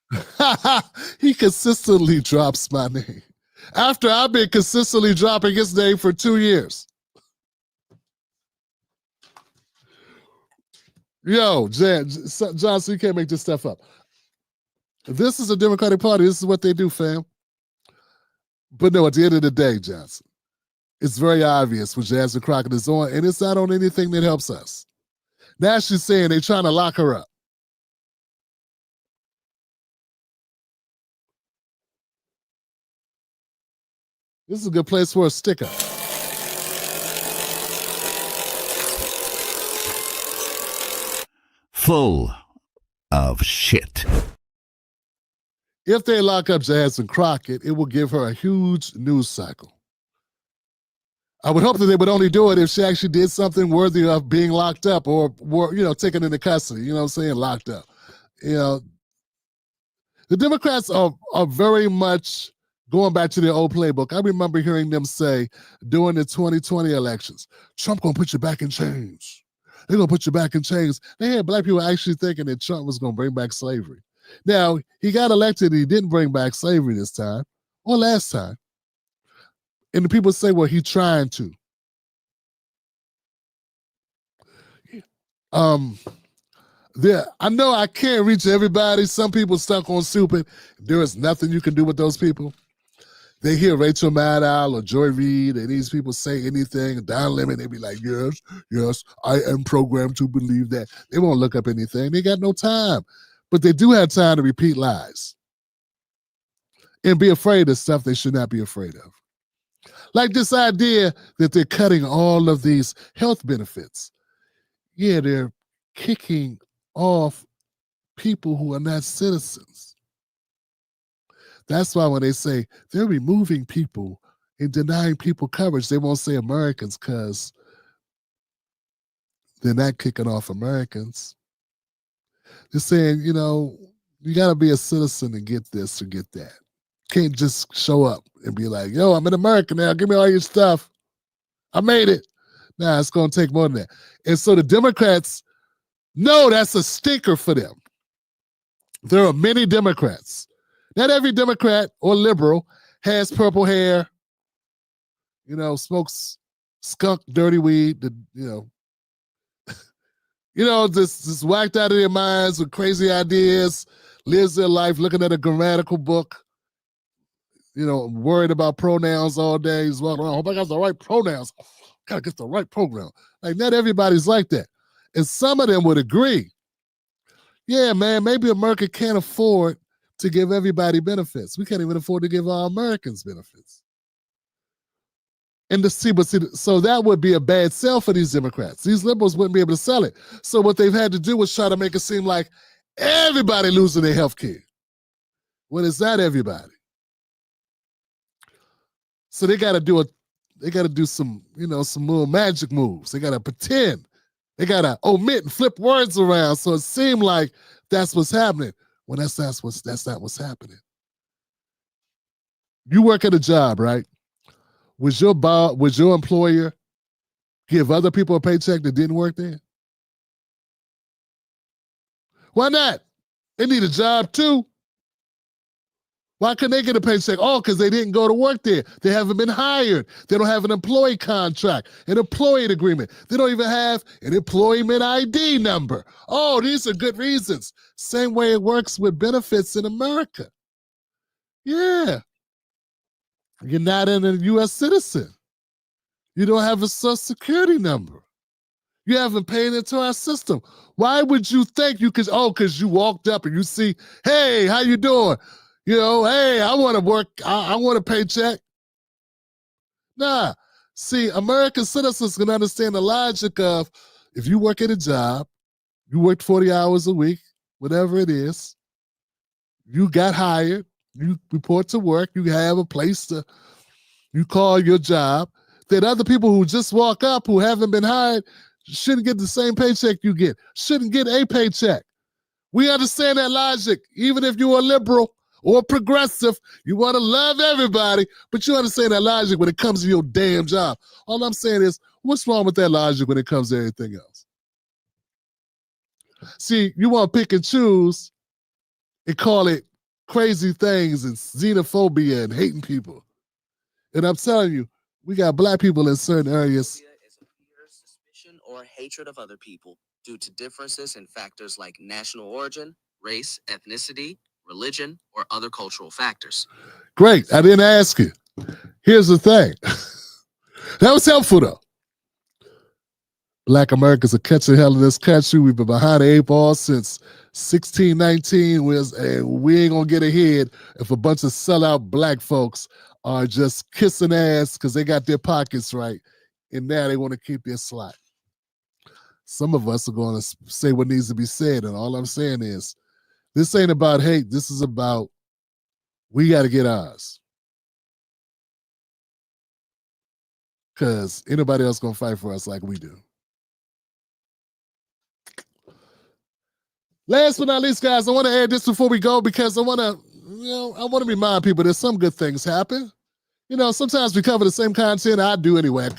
He consistently drops my name. After I've been consistently dropping his name for 2 years. Yo, Johnson, you can't make this stuff up. This is a Democratic Party. This is what they do, fam. But no, at the end of the day, Johnson, it's very obvious what Jasmine Crockett is on, and it's not on anything that helps us. Now she's saying they're trying to lock her up. This is a good place for a sticker. Full of shit. If they lock up Jasmine Crockett, it will give her a huge news cycle. I would hope that they would only do it if she actually did something worthy of being locked up or taken into custody, you know what I'm saying, locked up. You know, the Democrats are very much going back to their old playbook. I remember hearing them say during the 2020 elections, Trump gonna put you back in chains. They're going to put you back in chains. They had black people actually thinking that Trump was going to bring back slavery. Now, he got elected and he didn't bring back slavery this time or last time. And the people say, well, he's trying to. I know I can't reach everybody. Some people stuck on stupid. There is nothing you can do with those people. They hear Rachel Maddow or Joy Reid and these people say anything, Don Lemon, they be like, yes, I am programmed to believe that. They won't look up anything. They got no time. But they do have time to repeat lies and be afraid of stuff they should not be afraid of. Like this idea that they're cutting all of these health benefits. Yeah, they're kicking off people who are not citizens. That's why when they say they're removing people and denying people coverage, they won't say Americans because they're not kicking off Americans. They're saying, you got to be a citizen to get this or get that. Can't just show up and be like, yo, I'm in America now. Give me all your stuff. I made it. Nah, it's going to take more than that. And so the Democrats know that's a stinker for them. There are many Democrats. Not every Democrat or liberal has purple hair, smokes skunk, dirty weed, just whacked out of their minds with crazy ideas, lives their life looking at a grammatical book, worried about pronouns all day. He's walking around, I hope I got the right pronouns. Gotta get the right program. Like, not everybody's like that. And some of them would agree. Yeah, man, maybe America can't afford to give everybody benefits. We can't even afford to give all Americans benefits. And so that would be a bad sell for these Democrats. These liberals wouldn't be able to sell it. So what they've had to do was try to make it seem like everybody losing their health care. Well, it's not everybody. So they got to do some little magic moves. They got to pretend. They got to omit and flip words around so it seemed like that's what's happening. Well, that's not what's happening. You work at a job, right? Would your employer give other people a paycheck that didn't work there? Why not? They need a job too. Why couldn't they get a paycheck? Oh, because they didn't go to work there. They haven't been hired. They don't have an employee contract, an employee agreement. They don't even have an employment ID number. Oh, these are good reasons. Same way it works with benefits in America. Yeah. You're not a U.S. citizen. You don't have a Social Security number. You haven't paid into our system. Why would you think you could, because you walked up and you see, hey, how you doing? Hey, I want to work. I want a paycheck. Nah. See, American citizens can understand the logic of if you work at a job, you worked 40 hours a week, whatever it is, you got hired, you report to work, you have a place you call your job, that other people who just walk up who haven't been hired shouldn't get the same paycheck you get, shouldn't get a paycheck. We understand that logic. Even if you're a liberal or progressive, you want to love everybody, but you understand that logic when it comes to your damn job. All I'm saying is, what's wrong with that logic when it comes to everything else? See, you want to pick and choose and call it crazy things and xenophobia and hating people. And I'm telling you, we got black people in certain areas. Is a fear, suspicion, or hatred of other people due to differences in factors like national origin, race, ethnicity, religion, or other cultural factors. Great. I didn't ask you. Here's the thing. That was helpful, though. Black Americans are catching hell in this country. We've been behind the 8 ball since 1619, and we ain't going to get ahead if a bunch of sellout black folks are just kissing ass because they got their pockets right, and now they want to keep their slot. Some of us are going to say what needs to be said, and all I'm saying is, this ain't about hate. This is about we got to get ours. Because anybody else going to fight for us like we do. Last but not least, guys, I want to add this before we go because I want to remind people that some good things happen. Sometimes we cover the same content I do anyway.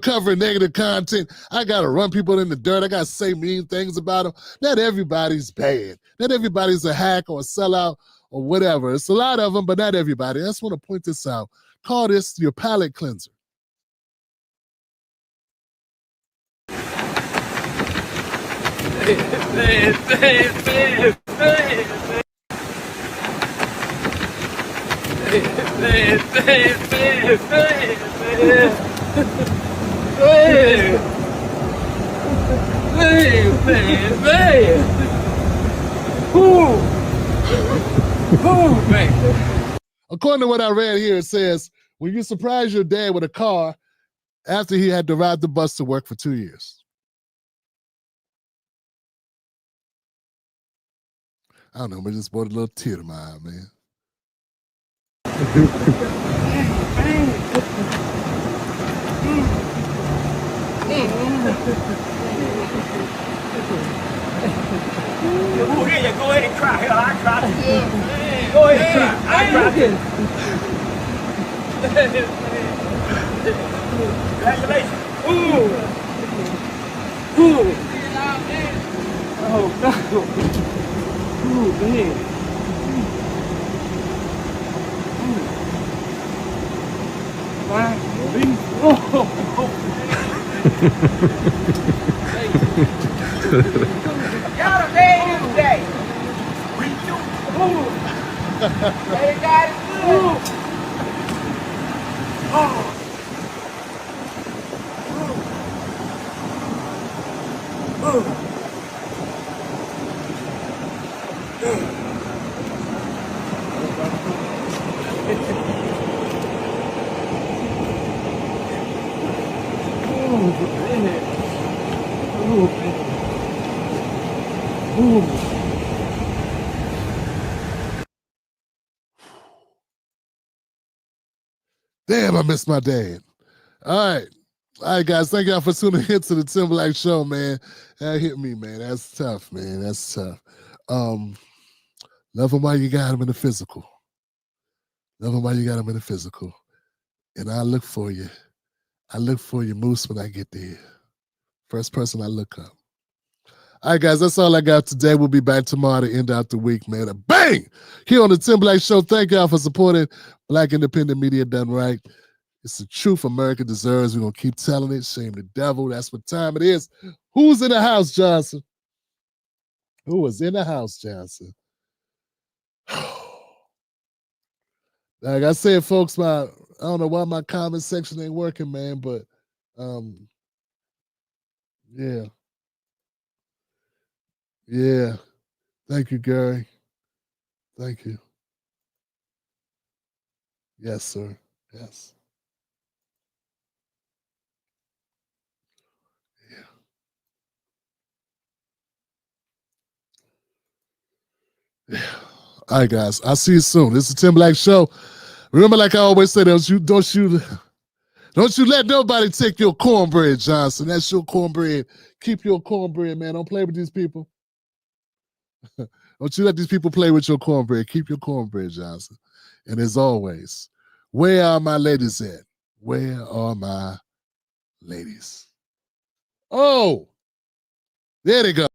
Covering negative content. I got to run people in the dirt. I got to say mean things about them. Not everybody's bad. Not everybody's a hack or a sellout or whatever. It's a lot of them, but not everybody. I just want to point this out. Call this your palate cleanser. According to what I read here, it says, when you surprise your dad with a car after he had to ride the bus to work for 2 years. I don't know, but it just brought a little tear to my eye, man. Go ahead and cry. Hell, I cried. Go ahead and cry. I cried. Congratulations. Ooh. Oh, no. Ooh, man. Y'all done made it today. They got it good. Damn, I miss my dad. All right, guys. Thank y'all for tuning in to the Tim Black Show, man. That hit me, man. That's tough, man. That's tough. Love him while you got him in the physical. Love him while you got him in the physical. And I look for you. I look for you, Moose, when I get there. First person I look up. All right, guys, that's all I got today. We'll be back tomorrow to end out the week, man. A bang! Here on the Tim Black Show. Thank y'all for supporting Black independent media done right. It's the truth America deserves. We're going to keep telling it. Shame the devil. That's what time it is. Who's in the house, Johnson? Who was in the house, Johnson? Like I said, folks, I don't know why my comment section ain't working, man, but yeah. Yeah. Thank you, Gary. Thank you. Yes, sir. Yes. Yeah. All right, guys. I'll see you soon. This is the Tim Black Show. Remember, like I always say, don't you let nobody take your cornbread, Johnson. That's your cornbread. Keep your cornbread, man. Don't play with these people. Don't you let these people play with your cornbread. Keep your cornbread, Johnson. And as always, where are my ladies at? Where are my ladies? Oh, there they go.